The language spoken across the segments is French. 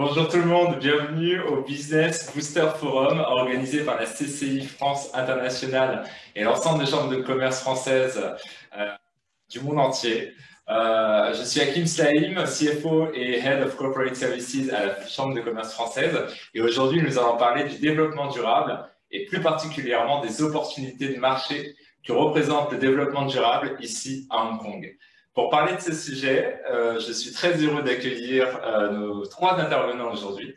Bonjour tout le monde, bienvenue au Business Booster Forum organisé par la CCI France Internationale et l'ensemble des chambres de commerce françaises du monde entier. Je suis Hakim Slaim, CFO et Head of Corporate Services à la Chambre de commerce française et aujourd'hui nous allons parler du développement durable et plus particulièrement des opportunités de marché que représente le développement durable ici à Hong Kong. Pour parler de ce sujet, je suis très heureux d'accueillir nos trois intervenants aujourd'hui.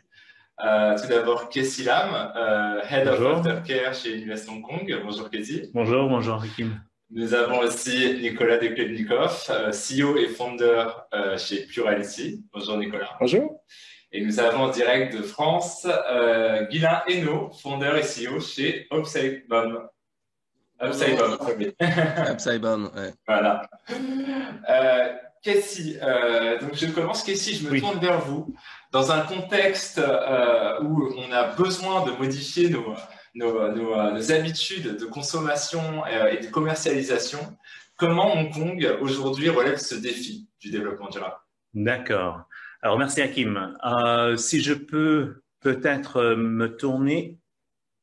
Tout d'abord, Casey Lam, Head of Aftercare chez Invest Hong Kong. Bonjour Casey. Bonjour, bonjour Hakim. Nous avons aussi Nicolas Deklednikov, CEO et founder chez Plurality. Bonjour Nicolas. Bonjour. Et nous avons en direct de France Guylain Hainaut, founder et CEO chez Upside-Bomb. Upside-Bomb, ouais. Voilà. Casey, donc je commence. Casey, je me tourne vers vous. Dans un contexte où on a besoin de modifier nos habitudes de consommation et de commercialisation, comment Hong Kong aujourd'hui relève ce défi du développement durable? D'accord. Alors merci Hakim. Si je peux peut-être me tourner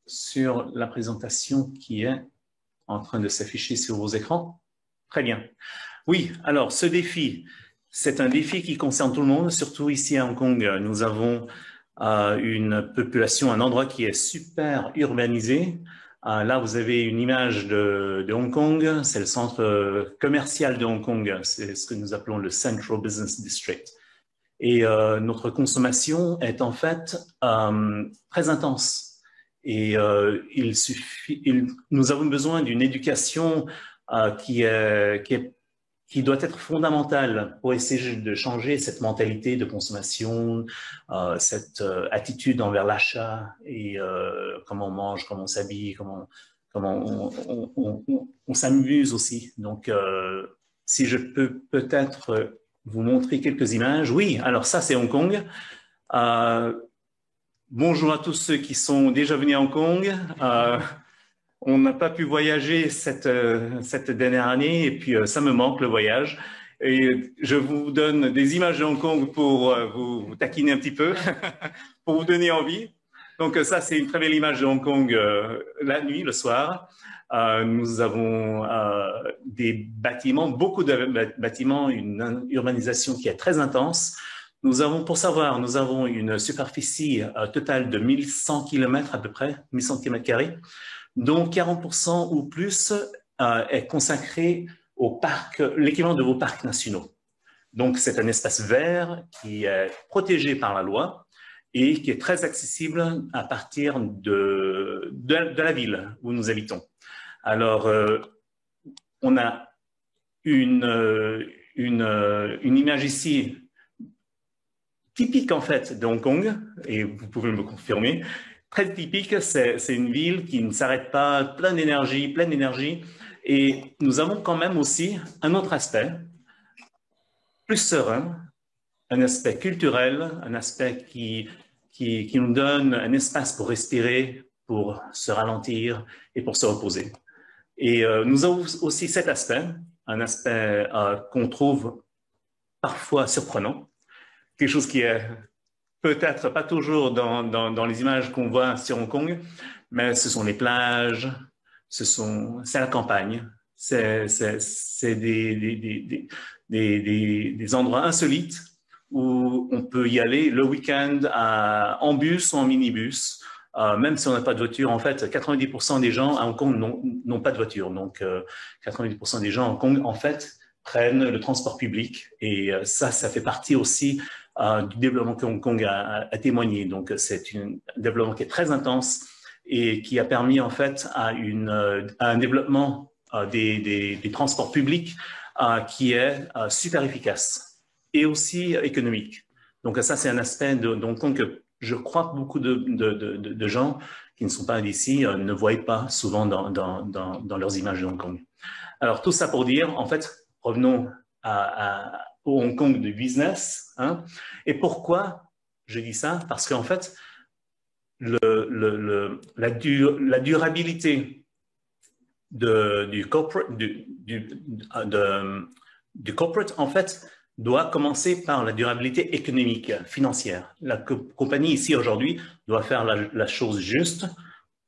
sur la présentation qui est en train de s'afficher sur vos écrans. Très bien. Oui, alors ce défi, c'est un défi qui concerne tout le monde, surtout ici à Hong Kong. Nous avons une population, un endroit qui est super urbanisé. Là, vous avez une image de Hong Kong, c'est le centre commercial de Hong Kong, c'est ce que nous appelons le Central Business District. Et notre consommation est en fait très intense. Et nous avons besoin d'une éducation qui doit être fondamentale pour essayer de changer cette mentalité de consommation, cette attitude envers l'achat et comment on mange, comment on s'habille, comment on s'amuse aussi. Donc, si je peux peut-être vous montrer quelques images. Oui, alors ça, c'est Hong Kong. Bonjour à tous ceux qui sont déjà venus à Hong Kong. On n'a pas pu voyager cette dernière année et puis ça me manque le voyage. Et je vous donne des images de Hong Kong pour vous taquiner un petit peu, pour vous donner envie. Donc ça, c'est une très belle image de Hong Kong la nuit, le soir. Nous avons des bâtiments, beaucoup de bâtiments, une urbanisation qui est très intense. Nous avons, pour savoir, nous avons une superficie totale de 1100 km à peu près, 1100 km², dont 40% ou plus est consacré au parc, l'équivalent de vos parcs nationaux. Donc, c'est un espace vert qui est protégé par la loi et qui est très accessible à partir de la ville où nous habitons. Alors, on a une image ici typique en fait de Hong Kong, et vous pouvez me confirmer, très typique, c'est une ville qui ne s'arrête pas, pleine d'énergie, et nous avons quand même aussi un autre aspect, plus serein, un aspect culturel, un aspect qui nous donne un espace pour respirer, pour se ralentir et pour se reposer. Et nous avons aussi cet aspect, un aspect qu'on trouve parfois surprenant, quelque chose qui est peut-être pas toujours dans les images qu'on voit sur Hong Kong, mais ce sont les plages, c'est la campagne, c'est des endroits insolites où on peut y aller le week-end en bus ou en minibus, même si on n'a pas de voiture. En fait, 90% des gens à Hong Kong n'ont pas de voiture, donc 90% des gens à Hong Kong, en fait, prennent le transport public, et ça fait partie aussi du développement que Hong Kong a témoigné. Donc, c'est un développement qui est très intense et qui a permis en fait à un développement des transports publics qui est super efficace et aussi économique. Donc, ça, c'est un aspect de Hong Kong que je crois que beaucoup de gens qui ne sont pas d'ici ne voient pas souvent dans leurs images de Hong Kong. Alors, tout ça pour dire, en fait, revenons au Hong Kong du business. Hein. Et pourquoi je dis ça? Parce qu'en fait, la durabilité du corporate, en fait, doit commencer par la durabilité économique, financière. La compagnie ici aujourd'hui doit faire la chose juste,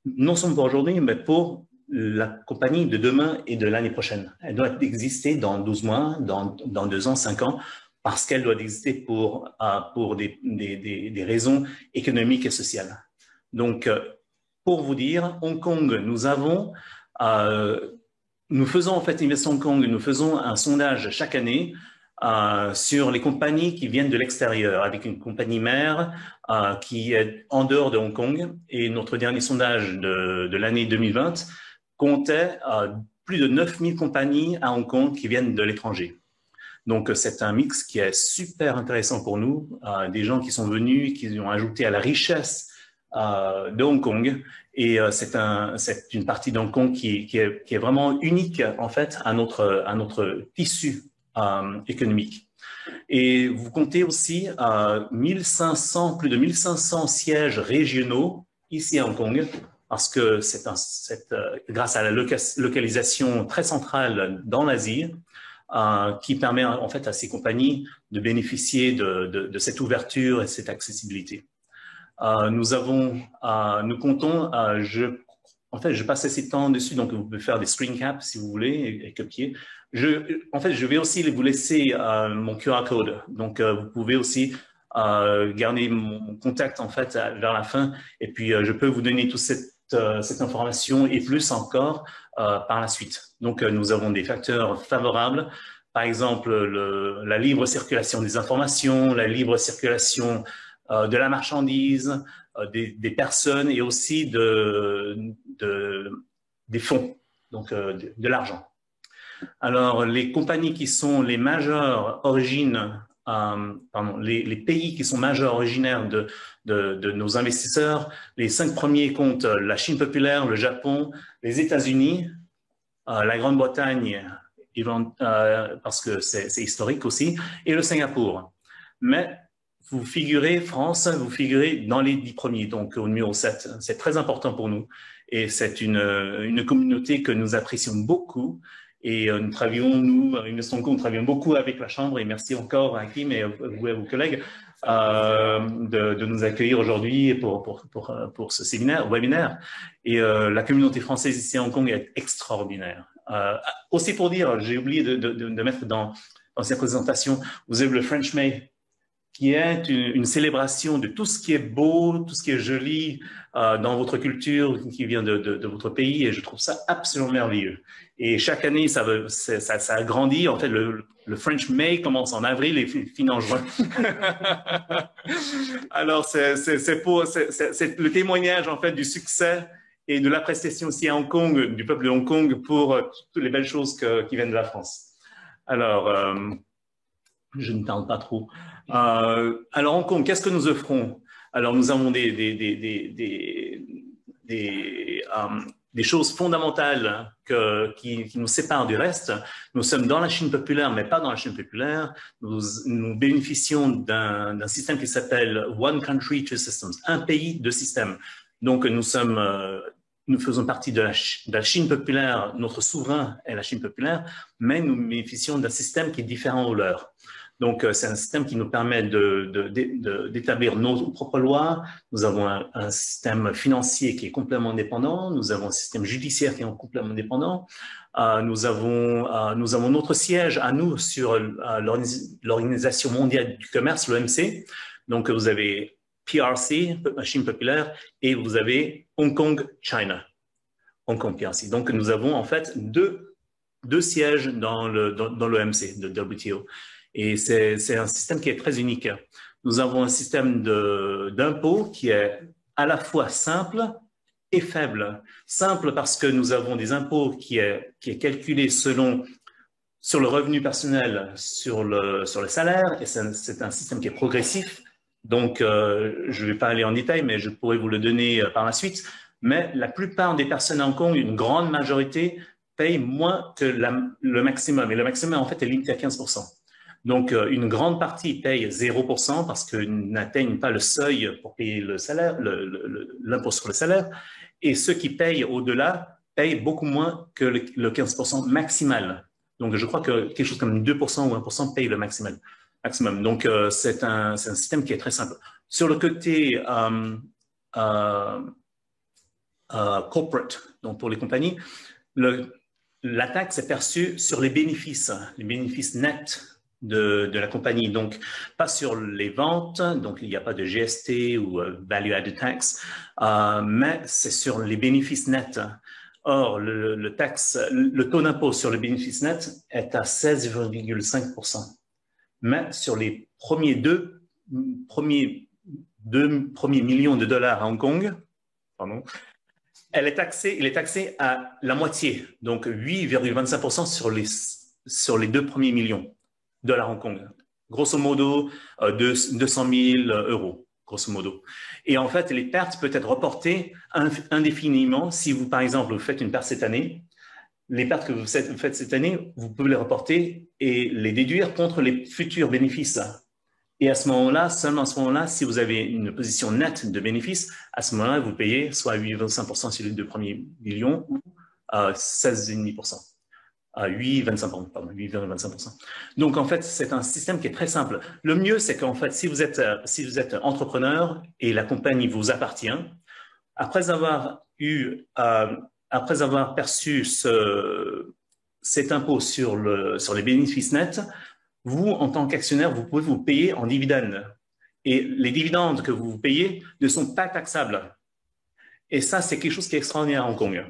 non seulement pour aujourd'hui, mais pour la compagnie de demain et de l'année prochaine. Elle doit exister dans 12 mois, dans 2 ans, 5 ans, parce qu'elle doit exister pour des raisons économiques et sociales. Donc, pour vous dire, Hong Kong, nous faisons en fait Invest Hong Kong, nous faisons un sondage chaque année sur les compagnies qui viennent de l'extérieur, avec une compagnie mère qui est en dehors de Hong Kong. Et notre dernier sondage de l'année 2020 comptait plus de 9000 compagnies à Hong Kong qui viennent de l'étranger. Donc, c'est un mix qui est super intéressant pour nous, des gens qui sont venus, qui ont ajouté à la richesse de Hong Kong. Et c'est une partie de Hong Kong qui est vraiment unique, en fait, à notre tissu économique. Et vous comptez aussi plus de 1500 sièges régionaux ici à Hong Kong, parce que grâce à la localisation très centrale dans l'Asie, qui permet en fait à ces compagnies de bénéficier de cette ouverture et cette accessibilité. Nous comptons, en fait, je passe assez de temps dessus, donc vous pouvez faire des screen caps si vous voulez et copier. En fait, je vais aussi vous laisser mon QR code, donc vous pouvez aussi garder mon contact en fait vers la fin, et puis je peux vous donner toute cette information et plus encore par la suite. Donc, nous avons des facteurs favorables, par exemple la libre circulation des informations, la libre circulation de la marchandise, des personnes et aussi des fonds, donc de l'argent. Alors, les compagnies qui sont les majeures origines, les pays qui sont majeurs originaires de nos investisseurs, les 5 premiers comptent la Chine populaire, le Japon, les États-Unis, la Grande-Bretagne, parce que c'est historique aussi, et le Singapour. Mais vous figurez, France, vous figurez dans les 10 premiers, donc au numéro 7. C'est très important pour nous et c'est une communauté que nous apprécions beaucoup. Et nous travaillons beaucoup avec la Chambre, et merci encore à Hakim et vous et vos collègues de nous accueillir aujourd'hui pour ce webinaire. Et la communauté française ici à Hong Kong est extraordinaire. Aussi pour dire, j'ai oublié de mettre dans cette présentation, vous avez le French May, qui est une célébration de tout ce qui est beau, tout ce qui est joli dans votre culture, qui vient de votre pays, et je trouve ça absolument merveilleux. Et chaque année, ça agrandit. En fait, le French May commence en avril et finit en juin. Alors, c'est le témoignage en fait du succès et de l'appréciation aussi à Hong Kong, du peuple de Hong Kong, pour toutes les belles choses qui viennent de la France. Alors, je ne parle pas trop. Alors, Hong Kong, qu'est-ce que nous offrons? Alors, nous avons des choses fondamentales qui nous séparent du reste. Nous sommes dans la Chine populaire, mais pas dans la Chine populaire. Nous bénéficions d'un système qui s'appelle One Country, Two Systems, un pays, deux systèmes. Donc, nous faisons partie de la Chine populaire, notre souverain est la Chine populaire, mais nous bénéficions d'un système qui est différent au leur. Donc, c'est un système qui nous permet d'établir nos propres lois. Nous avons un système financier qui est complètement indépendant. Nous avons un système judiciaire qui est complètement indépendant. Nous avons notre siège à nous sur l'Organisation mondiale du commerce, l'OMC. Donc, vous avez PRC, Chine populaire, et vous avez Hong Kong, China, Hong Kong PRC. Donc, nous avons en fait deux sièges dans l'OMC, de WTO. Et c'est un système qui est très unique. Nous avons un système d'impôt qui est à la fois simple et faible. Simple parce que nous avons des impôts qui est calculé sur le revenu personnel, sur le salaire, et c'est un système qui est progressif. Donc, je ne vais pas aller en détail, mais je pourrais vous le donner par la suite. Mais la plupart des personnes à Hong Kong, une grande majorité, payent moins que le maximum. Et le maximum, en fait, est limité à 15%. Donc, une grande partie paye 0% parce qu'ils n'atteignent pas le seuil pour payer le salaire, l'impôt sur le salaire. Et ceux qui payent au-delà payent beaucoup moins que le 15% maximal. Donc, je crois que quelque chose comme 2% ou 1% payent le maximal. maximum. Donc, c'est un système qui est très simple. Sur le côté corporate, donc pour les compagnies, la taxe est perçue sur les bénéfices nets de la compagnie, donc pas sur les ventes, donc il n'y a pas de GST ou Value Added Tax, mais c'est sur les bénéfices nets. Or, le taux d'impôt sur le bénéfice net est à 16,5%, mais sur les premiers 2 millions de dollars à Hong Kong, pardon, il est taxé à la moitié, donc 8,25% sur les 2 premiers millions de dollars Hong Kong. Grosso modo, 200 000 euros, grosso modo. Et en fait, les pertes peuvent être reportées indéfiniment. Si vous, par exemple, vous faites une perte cette année, les pertes que vous faites cette année, vous pouvez les reporter et les déduire contre les futurs bénéfices. Et à ce moment-là, seulement à ce moment-là, si vous avez une position nette de bénéfices, à ce moment-là, vous payez soit 8,25% sur les 2 premiers millions ou 16,5%. 8,25%. Donc, en fait, c'est un système qui est très simple. Le mieux, c'est qu'en fait, si vous êtes entrepreneur et la compagnie vous appartient, après avoir perçu cet impôt sur les bénéfices nets, vous, en tant qu'actionnaire, vous pouvez vous payer en dividendes. Et les dividendes que vous payez ne sont pas taxables. Et ça, c'est quelque chose qui est extraordinaire à Hong Kong.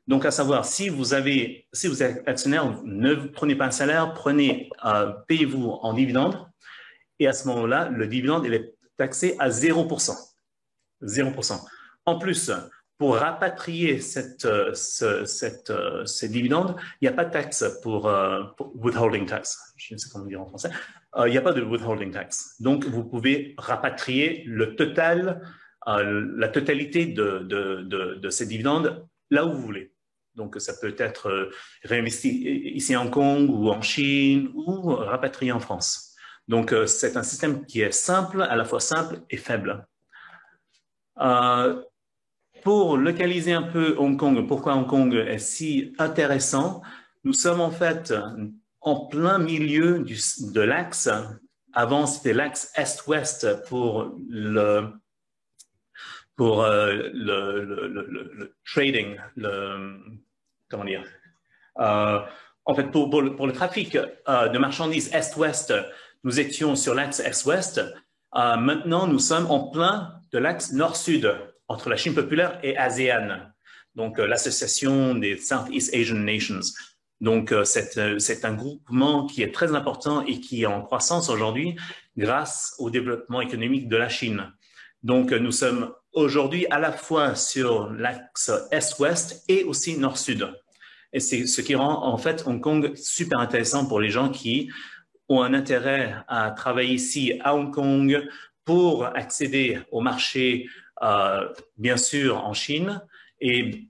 Donc, à savoir, si vous êtes actionnaire, ne prenez pas un salaire, payez-vous en dividendes. Et à ce moment-là, le dividende, il est taxé à 0%. 0%. En plus, pour rapatrier ces dividendes, il n'y a pas de taxe pour withholding tax. Je ne sais comment dire en français. Il n'y a pas de withholding tax. Donc, vous pouvez rapatrier la totalité de ces dividendes là où vous voulez. Donc, ça peut être réinvesti ici à Hong Kong ou en Chine ou rapatrié en France. Donc, c'est un système qui est simple, à la fois simple et faible. Pour localiser un peu Hong Kong, pourquoi Hong Kong est si intéressant, nous sommes en fait en plein milieu de l'axe. Avant, c'était l'axe Est-Ouest pour le trading, comment dire. En fait, pour le trafic de marchandises Est-Ouest, nous étions sur l'axe Est-Ouest. Maintenant, nous sommes en plein de l'axe Nord-Sud, entre la Chine populaire et ASEAN, donc l'association des Southeast Asian Nations. Donc, c'est un groupement qui est très important et qui est en croissance aujourd'hui grâce au développement économique de la Chine. Donc, nous sommes aujourd'hui à la fois sur l'axe Est-Ouest et aussi Nord-Sud. Et c'est ce qui rend en fait Hong Kong super intéressant pour les gens qui ont un intérêt à travailler ici à Hong Kong pour accéder au marché bien sûr en Chine et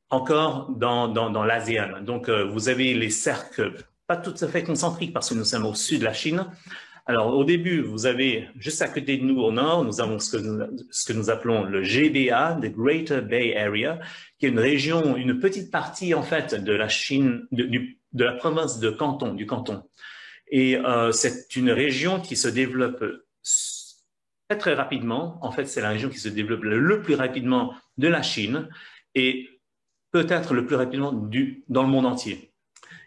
encore dans l'ASEAN. Donc, vous avez les cercles pas tout à fait concentriques parce que nous sommes au sud de la Chine. Alors, au début, vous avez juste à côté de nous au nord, nous avons ce que nous appelons le GBA, the Greater Bay Area, qui est une région, une petite partie en fait de la Chine, de la province de Canton, du Canton. Et c'est une région qui se développe très, très rapidement. En fait, c'est la région qui se développe le plus rapidement de la Chine et peut-être le plus rapidement dans le monde entier.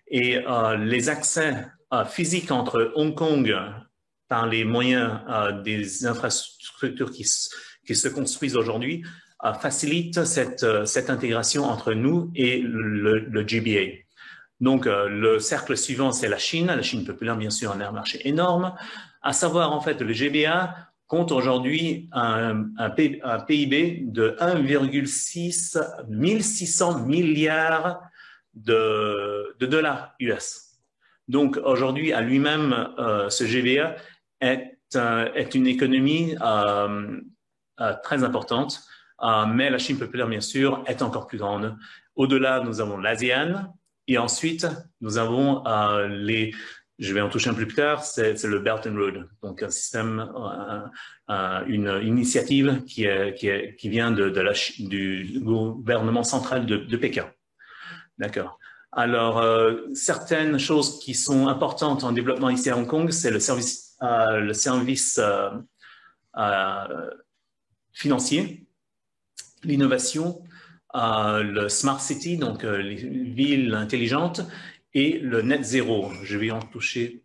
Et les accès physiques entre Hong Kong par les moyens des infrastructures qui se construisent aujourd'hui facilitent cette intégration entre nous et le GBA. Donc, le cercle suivant, c'est la Chine populaire, bien sûr, un marché énorme. À savoir, en fait, le GBA compte aujourd'hui un PIB de 1,600 milliards de dollars US. Donc, aujourd'hui, à lui-même, ce GBA est une économie très importante, mais la Chine populaire, bien sûr, est encore plus grande. Au-delà, nous avons l'ASEAN, et ensuite, nous avons je vais en toucher un peu plus tard, c'est le Belt and Road, donc un système, une initiative qui vient du gouvernement central de Pékin. D'accord. Alors, certaines choses qui sont importantes en développement ici à Hong Kong, c'est le service le service financier, l'innovation, le Smart City, donc les villes intelligentes, et le Net Zero. Je vais en toucher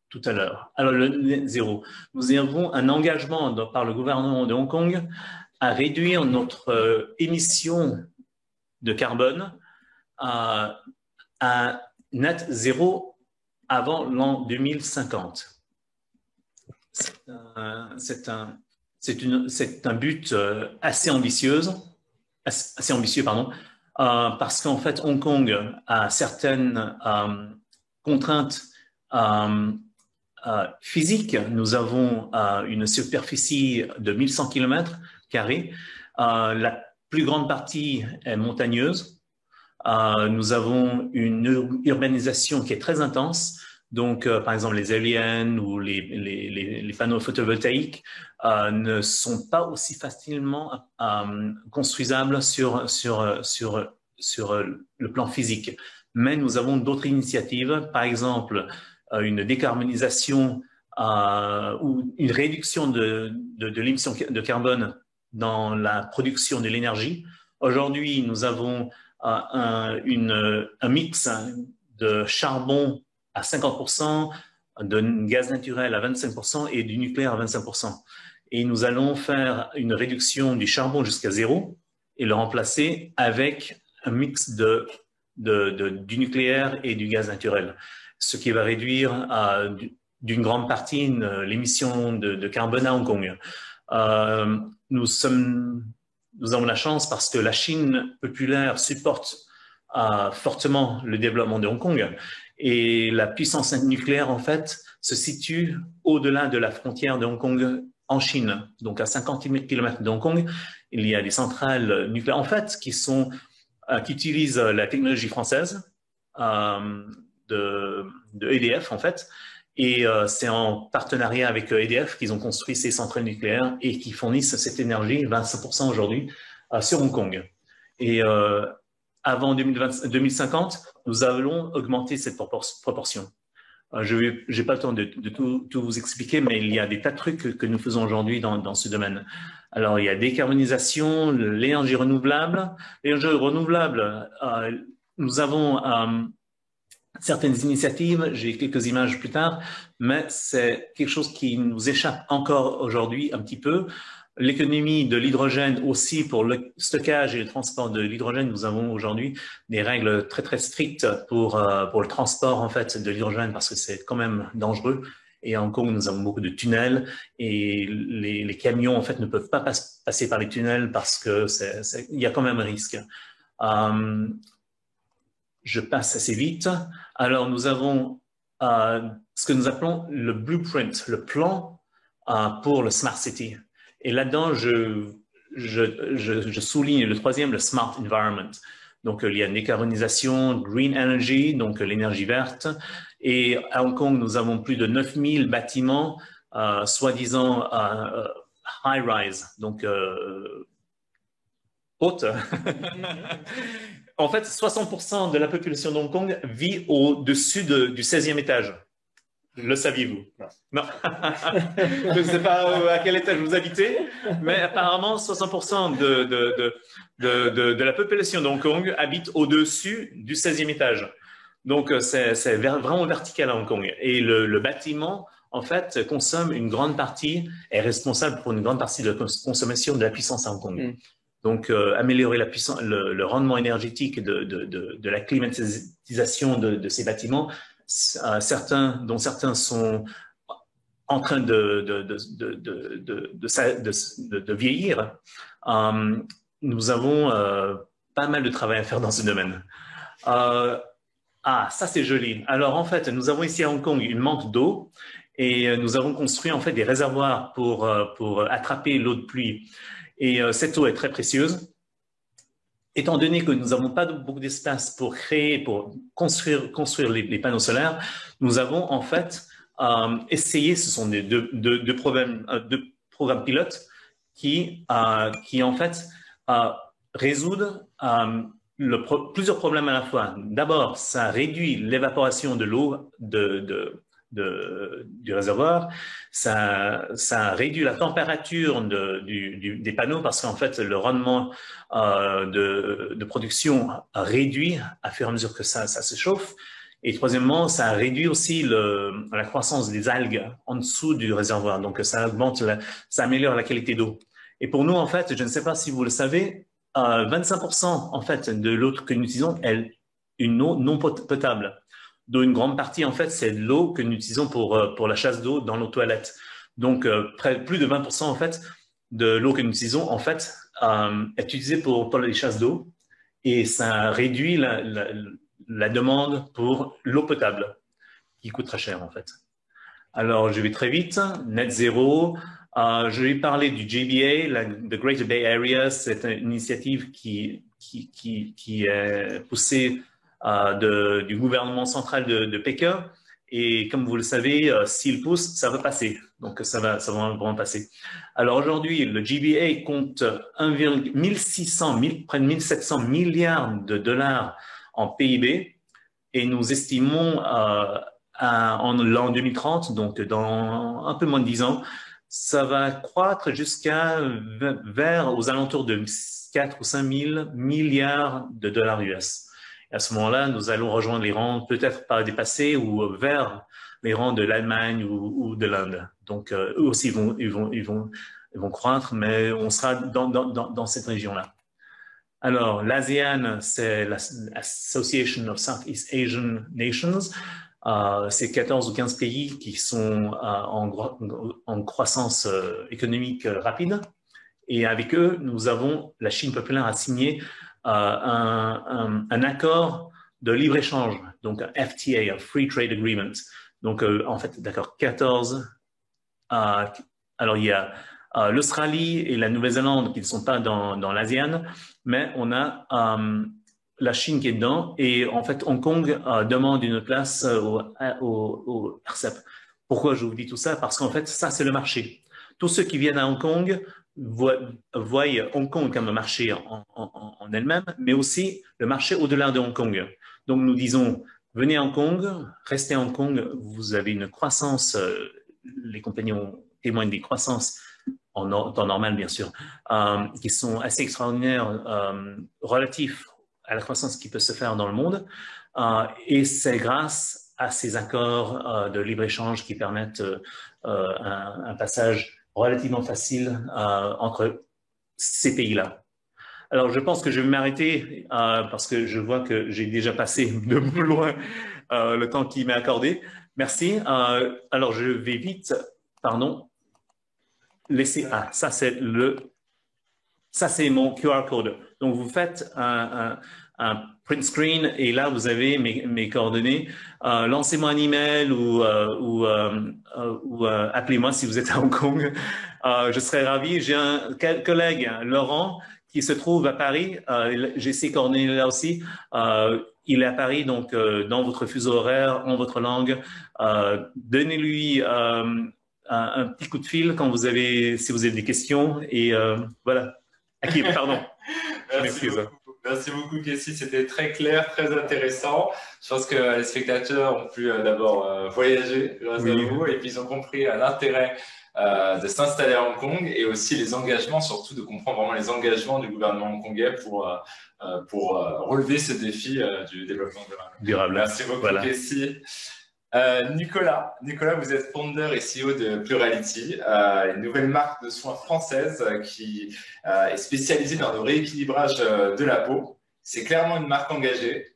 tout à l'heure. Alors, le Net Zero. Nous avons un engagement par le gouvernement de Hong Kong à réduire notre émission de carbone à net zéro avant l'an 2050. C'est un but assez ambitieux, parce qu'en fait, Hong Kong a certaines contraintes physiques. Nous avons une superficie de 1100 km². La plus grande partie est montagneuse. Nous avons une urbanisation qui est très intense. Donc, par exemple, les éoliennes ou les panneaux photovoltaïques ne sont pas aussi facilement construisables sur le plan physique. Mais nous avons d'autres initiatives, par exemple, une décarbonisation ou une réduction de l'émission de carbone dans la production de l'énergie. Aujourd'hui, nous avons un mix de charbon à 50%, de gaz naturel à 25% et du nucléaire à 25%. Et nous allons faire une réduction du charbon jusqu'à zéro et le remplacer avec un mix du nucléaire et du gaz naturel, ce qui va réduire d'une grande partie l'émission de carbone à Hong Kong. Nous avons la chance parce que la Chine populaire supporte fortement le développement de Hong Kong et la puissance nucléaire, en fait, se situe au-delà de la frontière de Hong Kong en Chine. Donc, à 50 000 km de Hong Kong, il y a des centrales nucléaires, en fait, qui utilisent la technologie française de EDF, en fait. Et c'est en partenariat avec EDF qu'ils ont construit ces centrales nucléaires et qui fournissent cette énergie, 25% aujourd'hui, sur Hong Kong. Et avant 2050, nous allons augmenter cette proportion. Je n'ai pas le temps de tout vous expliquer, mais il y a des tas de trucs que nous faisons aujourd'hui dans ce domaine. Alors, il y a décarbonisation, l'énergie renouvelable. L'énergie renouvelable, nous avons certaines initiatives, j'ai quelques images plus tard, mais c'est quelque chose qui nous échappe encore aujourd'hui un petit peu. L'économie de l'hydrogène aussi, pour le stockage et le transport de l'hydrogène, nous avons aujourd'hui des règles très très strictes pour le transport en fait de l'hydrogène parce que c'est quand même dangereux. Et en Hong Kong, nous avons beaucoup de tunnels et les camions en fait ne peuvent pas passer par les tunnels parce que il y a quand même un risque. Je passe assez vite. Alors, nous avons ce que nous appelons le blueprint, le plan pour le Smart City. Et là-dedans, je souligne le troisième, le Smart Environment. Donc, il y a une décarbonisation, Green Energy, donc l'énergie verte. Et à Hong Kong, nous avons plus de 9000 bâtiments, soi-disant high-rise, donc haute. En fait, 60% de la population de Hong Kong vit au-dessus du 16e étage. Le saviez-vous? Non. Je ne sais pas à quel étage vous habitez, mais apparemment, 60% de la population de Hong Kong habite au-dessus du 16e étage. Donc, c'est vraiment vertical à Hong Kong. Et le bâtiment, en fait, consomme une grande partie, est responsable pour une grande partie de la consommation de la puissance à Hong Kong. Donc, améliorer le rendement énergétique de la climatisation de ces bâtiments, dont certains sont en train de vieillir. Nous avons pas mal de travail à faire dans ce domaine. Ça c'est joli. Alors, en fait, nous avons ici à Hong Kong une manque d'eau et nous avons construit en fait des réservoirs pour attraper l'eau de pluie. Et cette eau est très précieuse. Étant donné que nous n'avons pas beaucoup d'espace pour construire les panneaux solaires, nous avons en fait essayé, ce sont deux programmes pilotes qui en fait résoudent plusieurs problèmes à la fois. D'abord, ça réduit l'évaporation de l'eau du réservoir. Ça réduit la température des panneaux parce qu'en fait, le rendement de production réduit à fur et à mesure que ça se chauffe. Et troisièmement, ça réduit aussi la croissance des algues en dessous du réservoir. Donc, ça améliore la qualité d'eau. Et pour nous, en fait, je ne sais pas si vous le savez, 25% en fait de l'eau que nous utilisons est une eau non potable. Dont une grande partie, en fait, c'est de l'eau que nous utilisons pour la chasse d'eau dans nos toilettes. Donc, plus de 20% en fait de l'eau que nous utilisons, en fait, est utilisée pour les chasses d'eau. Et ça réduit la demande pour l'eau potable, qui coûte très cher, en fait. Alors, je vais très vite. Net zéro. Je vais parler du GBA, the Greater Bay Area. C'est une initiative qui est poussée du gouvernement central de Pékin. Et comme vous le savez, s'il pousse, ça va passer. Donc, ça va vraiment passer. Alors, aujourd'hui, le GBA compte près de 1700 milliards de dollars en PIB. Et nous estimons en l'an 2030, donc dans un peu moins de 10 ans, ça va croître vers aux alentours de 4 ou 5 000 milliards de dollars US. Et à ce moment-là, nous allons rejoindre les rangs, peut-être pas dépassés, ou vers les rangs de l'Allemagne ou de l'Inde. Donc, eux aussi, ils vont croître, mais on sera dans cette région-là. Alors, l'ASEAN, c'est l'Association of Southeast Asian Nations. C'est 14 ou 15 pays qui sont en croissance économique rapide. Et avec eux, nous avons, la Chine populaire a signé un accord de libre-échange, donc un FTA, un Free Trade Agreement. Donc, en fait, d'accord, 14. Alors, il y a l'Australie et la Nouvelle-Zélande qui ne sont pas dans l'ASEAN, mais on a la Chine qui est dedans et en fait Hong Kong demande une place au RCEP. Pourquoi je vous dis tout ça? Parce qu'en fait ça c'est le marché. Tous ceux qui viennent à Hong Kong voient Hong Kong comme un marché en elle-même, mais aussi le marché au-delà de Hong Kong. Donc nous disons venez à Hong Kong, restez à Hong Kong, vous avez une croissance, les compagnies témoignent des croissances en temps normal, bien sûr, qui sont assez extraordinaires relatifs à la croissance qui peut se faire dans le monde. Et c'est grâce à ces accords de libre-échange qui permettent un passage relativement facile entre ces pays-là. Alors, je pense que je vais m'arrêter parce que je vois que j'ai déjà passé de loin le temps qui m'est accordé. Merci. Alors, je vais vite, pardon, laisser. Ah, ça c'est mon QR code. Donc, vous faites un print screen et là, vous avez mes coordonnées. Lancez-moi un email ou appelez-moi si vous êtes à Hong Kong. Je serai ravi. J'ai un collègue, Laurent, qui se trouve à Paris. J'ai ses coordonnées là aussi. Il est à Paris, donc dans votre fuseau horaire, en votre langue. Donnez-lui un petit coup de fil quand si vous avez des questions. Et voilà. Akib, pardon. Merci beaucoup, Kessie. C'était très clair, très intéressant. Je pense que les spectateurs ont pu d'abord voyager grâce à vous et puis ils ont compris l'intérêt de s'installer à Hong Kong et aussi les engagements, surtout de comprendre vraiment les engagements du gouvernement hongkongais pour relever ce défi du développement durable. Merci beaucoup, Kessie. Nicolas, vous êtes founder et CEO de Plurality, une nouvelle marque de soins française qui est spécialisée dans le rééquilibrage de la peau. C'est clairement une marque engagée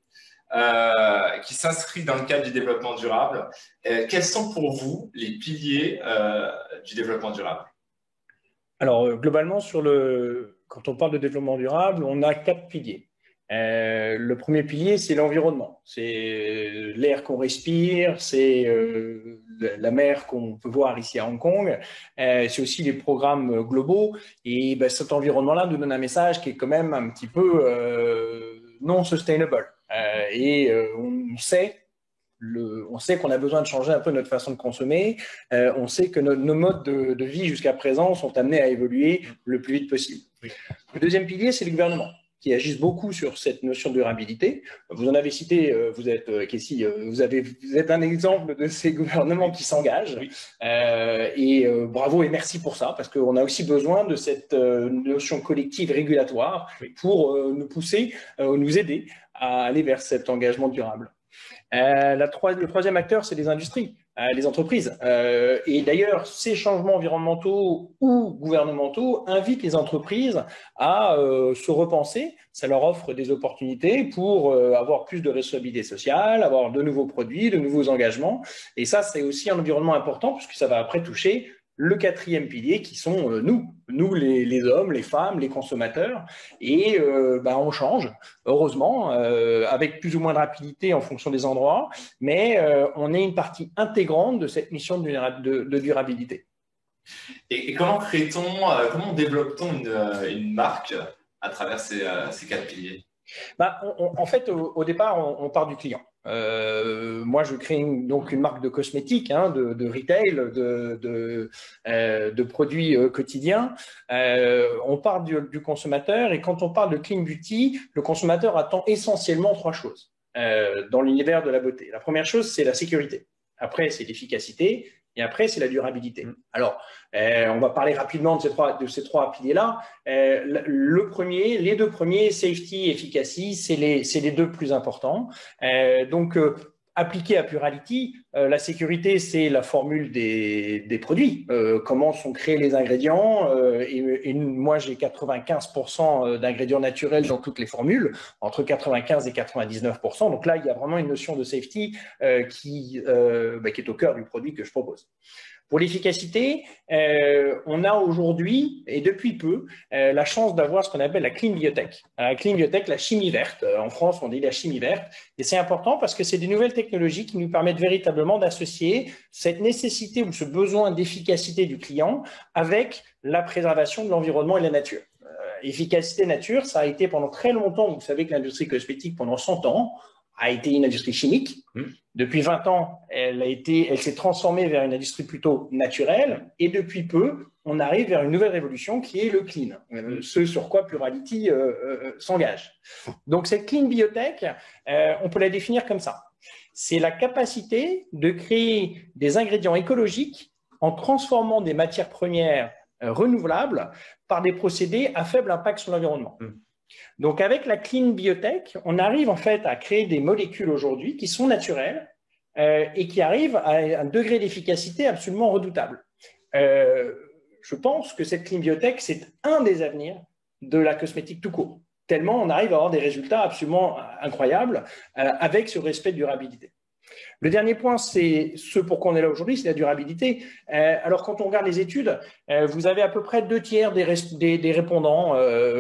qui s'inscrit dans le cadre du développement durable. Quels sont pour vous les piliers du développement durable? Alors, globalement, quand on parle de développement durable, on a 4 piliers. Le premier pilier, c'est l'environnement. C'est l'air qu'on respire, c'est la mer qu'on peut voir ici à Hong Kong. C'est aussi les programmes globaux. Et cet environnement-là nous donne un message qui est quand même un petit peu non sustainable. On sait qu'on a besoin de changer un peu notre façon de consommer. On sait que nos modes de vie jusqu'à présent sont amenés à évoluer le plus vite possible. Oui. Le deuxième pilier, c'est le gouvernement. qui agissent beaucoup sur cette notion de durabilité. Vous en avez cité, vous êtes, Kessie, vous êtes un exemple de ces gouvernements qui s'engagent. Oui. Bravo et merci pour ça, parce qu'on a aussi besoin de cette notion collective régulatoire pour nous pousser, nous aider à aller vers cet engagement durable. Le troisième acteur, c'est les industries, les entreprises. Et d'ailleurs, ces changements environnementaux ou gouvernementaux invitent les entreprises à se repenser. Ça leur offre des opportunités pour avoir plus de responsabilité sociale, avoir de nouveaux produits, de nouveaux engagements. Et ça, c'est aussi un environnement important puisque ça va après toucher le quatrième pilier qui sont nous les hommes, les femmes, les consommateurs. Et on change, heureusement, avec plus ou moins de rapidité en fonction des endroits, mais on est une partie intégrante de cette mission de durabilité. Et comment comment développe-t-on une marque à travers ces 4 piliers? En fait, au départ, on part du client. Moi, je crée donc une marque de cosmétiques, de retail, de produits quotidiens. On part du consommateur et quand on parle de clean beauty, le consommateur attend essentiellement 3 choses dans l'univers de la beauté. La première chose, c'est la sécurité. Après, c'est l'efficacité. Et après, c'est la durabilité. Alors, on va parler rapidement de ces trois piliers-là. Les 2 premiers, safety, efficacy, c'est les 2 plus importants. Appliqué à Purality, la sécurité, c'est la formule des produits, comment sont créés les ingrédients. Moi, j'ai 95% d'ingrédients naturels dans toutes les formules, entre 95 et 99%. Donc là, il y a vraiment une notion de safety qui est au cœur du produit que je propose. Pour l'efficacité, on a aujourd'hui, et depuis peu, la chance d'avoir ce qu'on appelle la Clean Biotech. La Clean Biotech, la chimie verte. En France, on dit la chimie verte. Et c'est important parce que c'est des nouvelles technologies qui nous permettent véritablement d'associer cette nécessité ou ce besoin d'efficacité du client avec la préservation de l'environnement et de la nature. Efficacité nature, ça a été pendant très longtemps, vous savez que l'industrie cosmétique, pendant 100 ans, a été une industrie chimique. Depuis 20 ans, elle s'est transformée vers une industrie plutôt naturelle. Et depuis peu, on arrive vers une nouvelle révolution qui est le clean, ce sur quoi Purality s'engage. Donc, cette clean biotech, on peut la définir comme ça. C'est la capacité de créer des ingrédients écologiques en transformant des matières premières renouvelables par des procédés à faible impact sur l'environnement. Donc, avec la Clean Biotech, on arrive en fait à créer des molécules aujourd'hui qui sont naturelles et qui arrivent à un degré d'efficacité absolument redoutable. Je pense que cette Clean Biotech, c'est un des avenirs de la cosmétique tout court, tellement on arrive à avoir des résultats absolument incroyables avec ce respect de durabilité. Le dernier point, c'est ce pour quoi on est là aujourd'hui, c'est la durabilité. Alors, quand on regarde les études, vous avez à peu près 2/3 des répondants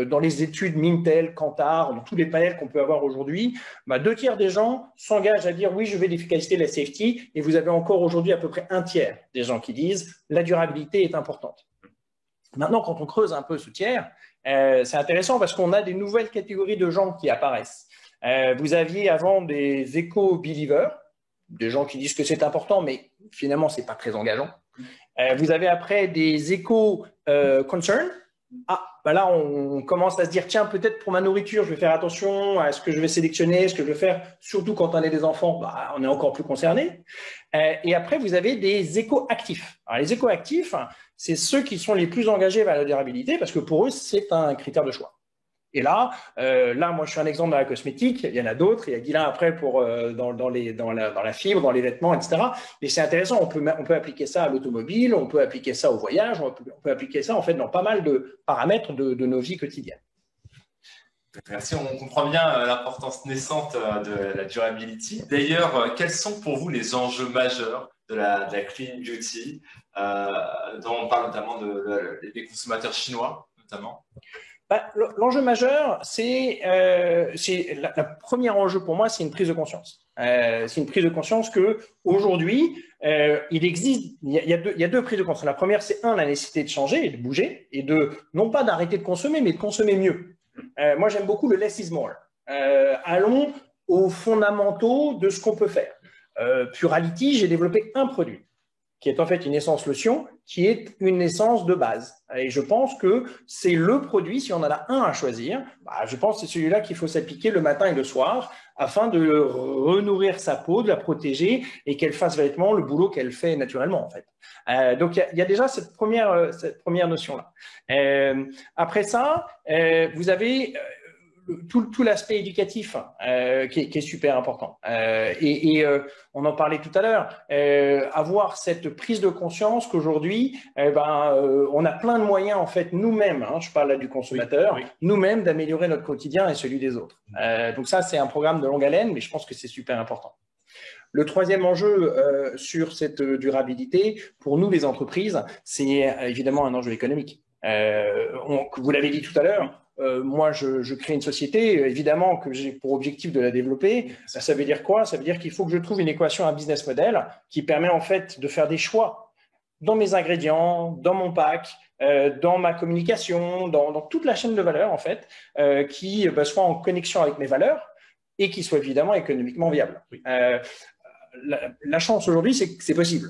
dans les études Mintel, Kantar, dans tous les panels qu'on peut avoir aujourd'hui. 2/3 des gens s'engagent à dire oui, je veux l'efficacité, la safety, et vous avez encore aujourd'hui à peu près 1/3 des gens qui disent la durabilité est importante. Maintenant, quand on creuse un peu ce tiers, c'est intéressant parce qu'on a des nouvelles catégories de gens qui apparaissent. Vous aviez avant des éco-believers, des gens qui disent que c'est important, mais finalement, ce n'est pas très engageant. Vous avez après des éco-concerns. Là, on commence à se dire, tiens, peut-être pour ma nourriture, je vais faire attention à ce que je vais sélectionner, ce que je vais faire, surtout quand on est des enfants, on est encore plus concerné. Et après, vous avez des éco-actifs. Alors, les éco-actifs, c'est ceux qui sont les plus engagés vers la durabilité parce que pour eux, c'est un critère de choix. Et là, moi, je suis un exemple dans la cosmétique. Il y en a d'autres. Il y a Guilain après dans la fibre, dans les vêtements, etc. Mais c'est intéressant. On peut appliquer ça à l'automobile, on peut appliquer ça au voyage, on peut appliquer ça en fait dans pas mal de paramètres de nos vies quotidiennes. Merci. On comprend bien l'importance naissante de la durability. D'ailleurs, quels sont pour vous les enjeux majeurs de la clean beauty, dont on parle notamment des consommateurs chinois, notamment? L'enjeu majeur, c'est la première enjeu pour moi, c'est une prise de conscience. C'est une prise de conscience que aujourd'hui, il y a deux prises de conscience. La première, c'est la nécessité de changer et de bouger et non pas d'arrêter de consommer, mais de consommer mieux. Moi, j'aime beaucoup le less is more. Allons aux fondamentaux de ce qu'on peut faire. Purality, j'ai développé un produit. qui est en fait une essence lotion, qui est une essence de base. Et je pense que c'est le produit, si on en a un à choisir, je pense que c'est celui-là qu'il faut s'appliquer le matin et le soir afin de renourrir sa peau, de la protéger et qu'elle fasse véritablement le boulot qu'elle fait naturellement, en fait. Donc, il y a déjà cette première notion-là. Après ça, vous avez tout l'aspect éducatif qui est super important. On en parlait tout à l'heure, avoir cette prise de conscience qu'aujourd'hui, on a plein de moyens, en fait, nous-mêmes, je parle là du consommateur, nous-mêmes d'améliorer notre quotidien et celui des autres. Donc ça, c'est un programme de longue haleine, mais je pense que c'est super important. Le troisième enjeu sur cette durabilité, pour nous, les entreprises, c'est évidemment un enjeu économique. Vous l'avez dit tout à l'heure, moi, je crée une société, évidemment, que j'ai pour objectif de la développer. Ça veut dire quoi? Ça veut dire qu'il faut que je trouve une équation, un business model qui permet en fait de faire des choix dans mes ingrédients, dans mon pack, dans ma communication, dans toute la chaîne de valeur, en fait, qui soit en connexion avec mes valeurs et qui soit évidemment économiquement viable. Oui. La chance aujourd'hui, c'est que c'est possible.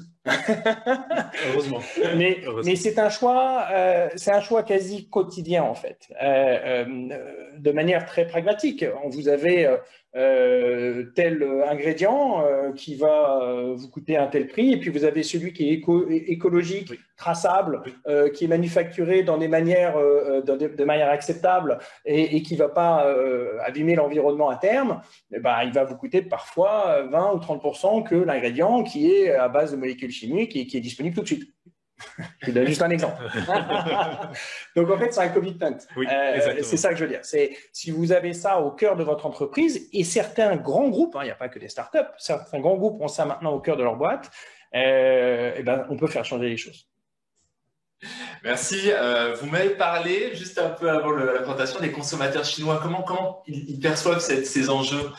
Heureusement. Mais c'est un choix quasi quotidien en fait, de manière très pragmatique. Vous avez tel ingrédient qui va vous coûter un tel prix, et puis vous avez celui qui est écologique, traçable, qui est manufacturé dans des manières de manière acceptable et qui va pas abîmer l'environnement à terme. Il va vous coûter parfois 20 ou 30% que l'ingrédient qui est à base de molécules chimiques et qui est disponible tout de suite. Je vous donne juste un exemple. Donc, en fait, c'est un commitment. Oui, c'est ça que je veux dire. C'est si vous avez ça au cœur de votre entreprise, et certains grands groupes, il n'y a pas que des startups, certains grands groupes ont ça maintenant au cœur de leur boîte, on peut faire changer les choses. Merci. Vous m'avez parlé, juste un peu avant la présentation, des consommateurs chinois. Comment ils perçoivent ces enjeux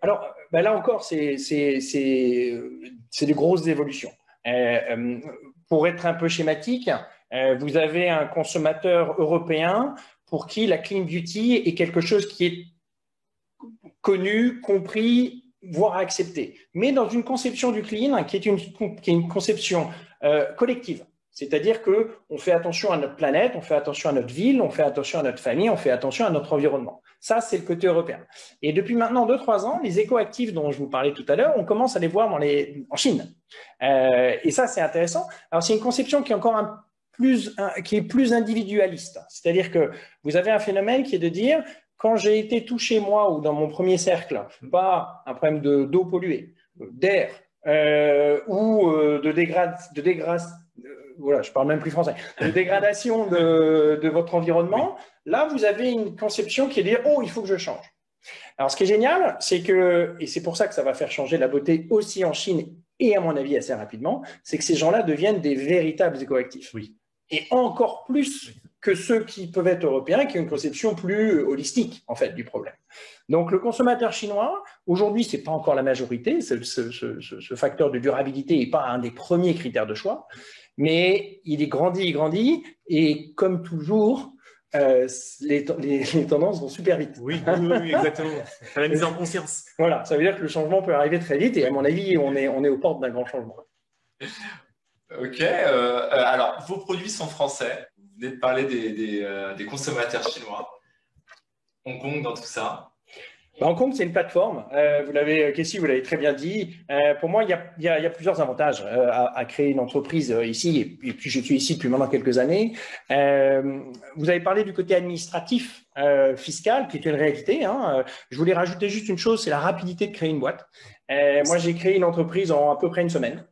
Alors, là encore, c'est de grosses évolutions. Pour être un peu schématique, vous avez un consommateur européen pour qui la clean beauty est quelque chose qui est connu, compris, voire accepté. Mais dans une conception du clean qui est une conception collective. C'est-à-dire qu'on fait attention à notre planète, on fait attention à notre ville, on fait attention à notre famille, on fait attention à notre environnement. Ça, c'est le côté européen. Et depuis maintenant 2-3 ans, les éco-actifs dont je vous parlais tout à l'heure, on commence à les voir en Chine. Et ça, c'est intéressant. Alors, c'est une conception qui est encore qui est plus individualiste. C'est-à-dire que vous avez un phénomène qui est de dire, quand j'ai été touché, moi, ou dans mon premier cercle, par un problème d'eau polluée, d'air, ou de voilà, je parle même plus français, de dégradation de votre environnement, là, vous avez une conception qui est de dire, oh, il faut que je change. Alors, ce qui est génial, c'est que, et c'est pour ça que ça va faire changer la beauté aussi en Chine, et à mon avis assez rapidement, c'est que ces gens-là deviennent des véritables écoactifs. Oui. Et encore plus que ceux qui peuvent être européens, qui ont une conception plus holistique, en fait, du problème. Donc, le consommateur chinois, aujourd'hui, ce n'est pas encore la majorité, ce facteur de durabilité n'est pas un des premiers critères de choix, mais il grandit, et comme toujours, les tendances vont super vite. Oui, exactement. C'est la mise en conscience. Voilà, ça veut dire que le changement peut arriver très vite, et à mon avis, on est aux portes d'un grand changement. Ok, alors vos produits sont français, vous venez de parler des consommateurs chinois. Hong Kong dans tout ça. Hong Kong, c'est une plateforme. Kessie, vous l'avez très bien dit. Pour moi, il y a plusieurs avantages à créer une entreprise ici. Et puis, je suis ici depuis maintenant quelques années. Vous avez parlé du côté administratif, fiscal, qui est une réalité. Je voulais rajouter juste une chose, c'est la rapidité de créer une boîte. Moi, j'ai créé une entreprise en à peu près une semaine.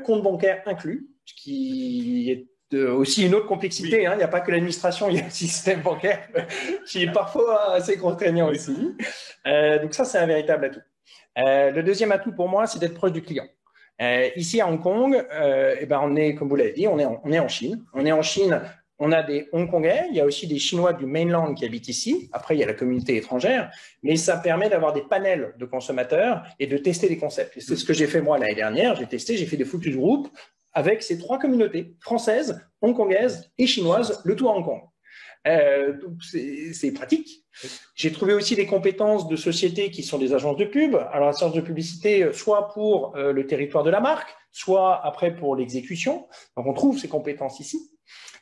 Compte bancaire inclus, ce qui est aussi une autre complexité. Oui. Il n'y a pas que l'administration, il y a le système bancaire qui est parfois assez contraignant aussi. Donc ça, c'est un véritable atout. Le deuxième atout pour moi, c'est d'être proche du client. Ici à Hong Kong, on est, comme vous l'avez dit, on est en Chine. On est en Chine. On a des Hongkongais, il y a aussi des Chinois du mainland qui habitent ici. Après, il y a la communauté étrangère, mais ça permet d'avoir des panels de consommateurs et de tester des concepts. Et c'est ce que j'ai fait moi l'année dernière. J'ai fait des focus group avec ces 3 communautés, françaises, hongkongaises et chinoises, le tout à Hong Kong. Donc c'est pratique. J'ai trouvé aussi des compétences de sociétés qui sont des agences de pub. Alors, l'agence de publicité, soit pour le territoire de la marque, soit après pour l'exécution. Donc, on trouve ces compétences ici.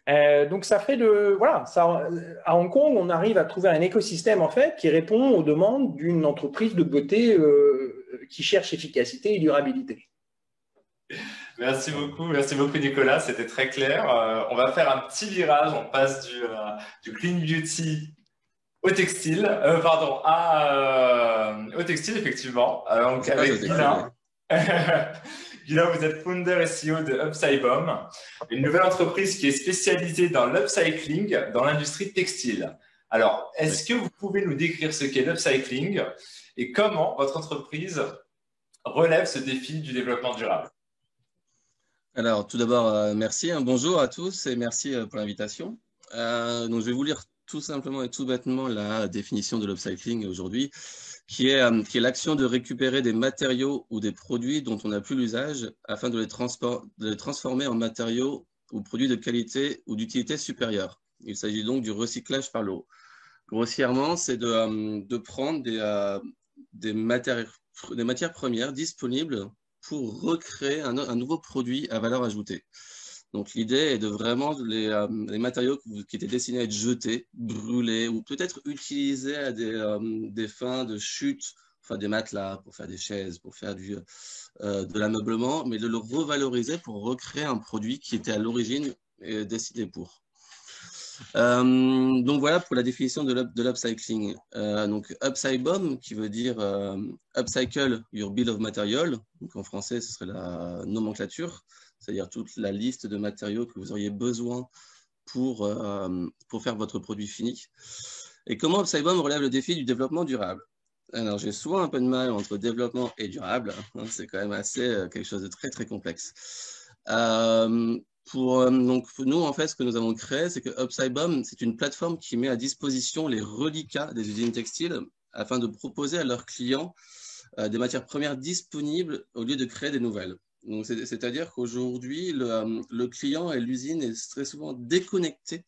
Donc, ça fait voilà, ça, à Hong Kong, on arrive à trouver un écosystème, en fait, qui répond aux demandes d'une entreprise de beauté qui cherche efficacité et durabilité. Merci beaucoup Nicolas, c'était très clair. On va faire un petit virage, on passe du clean beauty au textile, au textile effectivement. Donc avec Guylain. Guylain, vous êtes founder et CEO de Upsybom, une nouvelle entreprise qui est spécialisée dans l'upcycling dans l'industrie textile. Alors, est-ce que vous pouvez nous décrire ce qu'est l'upcycling et comment votre entreprise relève ce défi du développement durable? Alors, tout d'abord, merci. Bonjour à tous et merci pour l'invitation. Donc, je vais vous lire tout simplement et tout bêtement la définition de l'upcycling aujourd'hui, qui est l'action de récupérer des matériaux ou des produits dont on n'a plus l'usage afin de les transformer en matériaux ou produits de qualité ou d'utilité supérieure. Il s'agit donc du recyclage par l'eau. Grossièrement, c'est de prendre des matières premières disponibles pour recréer un nouveau produit à valeur ajoutée. Donc, l'idée est de vraiment les matériaux qui étaient destinés à être jetés, brûlés ou peut-être utilisés à des fins de chute, enfin des matelas, pour faire des chaises, pour faire de l'ameublement, mais de le revaloriser pour recréer un produit qui était à l'origine destiné pour. Donc voilà pour la définition de l'upcycling. Donc Upsybom qui veut dire upcycle your bill of material. Donc en français ce serait la nomenclature, c'est-à-dire toute la liste de matériaux que vous auriez besoin pour faire votre produit fini. Et comment Upsybom relève le défi du développement durable? Alors j'ai souvent un peu de mal entre développement et durable, hein, c'est quand même assez quelque chose de très très complexe. Donc, nous, en fait, ce que nous avons créé, c'est que Upsybom, c'est une plateforme qui met à disposition les reliquats des usines textiles afin de proposer à leurs clients des matières premières disponibles au lieu de créer des nouvelles. Donc, c'est-à-dire qu'aujourd'hui, le client et l'usine est très souvent déconnecté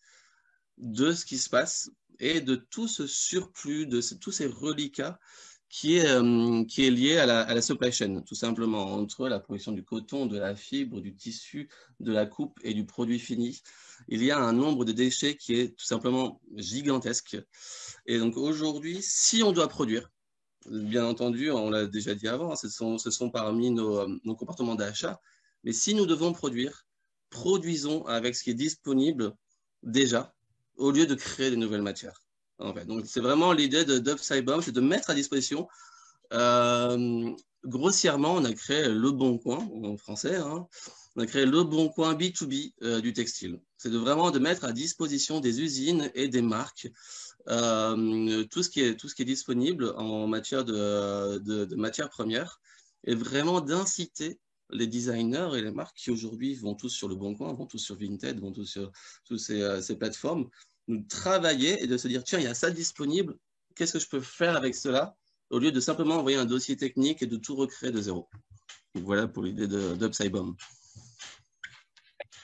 de ce qui se passe et de tout ce surplus, tous ces reliquats qui est lié à la supply chain, tout simplement, entre la production du coton, de la fibre, du tissu, de la coupe et du produit fini. Il y a un nombre de déchets qui est tout simplement gigantesque. Et donc aujourd'hui, si on doit produire, bien entendu, on l'a déjà dit avant, ce sont parmi nos comportements d'achat, mais si nous devons produire, produisons avec ce qui est disponible déjà, au lieu de créer de nouvelles matières. En fait. Donc, c'est vraiment l'idée d'Upsybom, c'est de mettre à disposition. Grossièrement, on a créé Le Bon Coin, en français, hein, on a créé Le Bon Coin B2B du textile. C'est vraiment de mettre à disposition des usines et des marques tout ce qui est disponible en matière de matières premières et vraiment d'inciter les designers et les marques qui aujourd'hui vont tous sur Le Bon Coin, vont tous sur Vinted, vont tous sur toutes ces plateformes, nous travailler et de se dire, tiens, il y a ça disponible, qu'est-ce que je peux faire avec cela, au lieu de simplement envoyer un dossier technique et de tout recréer de zéro. Donc voilà pour l'idée d'Upsybom.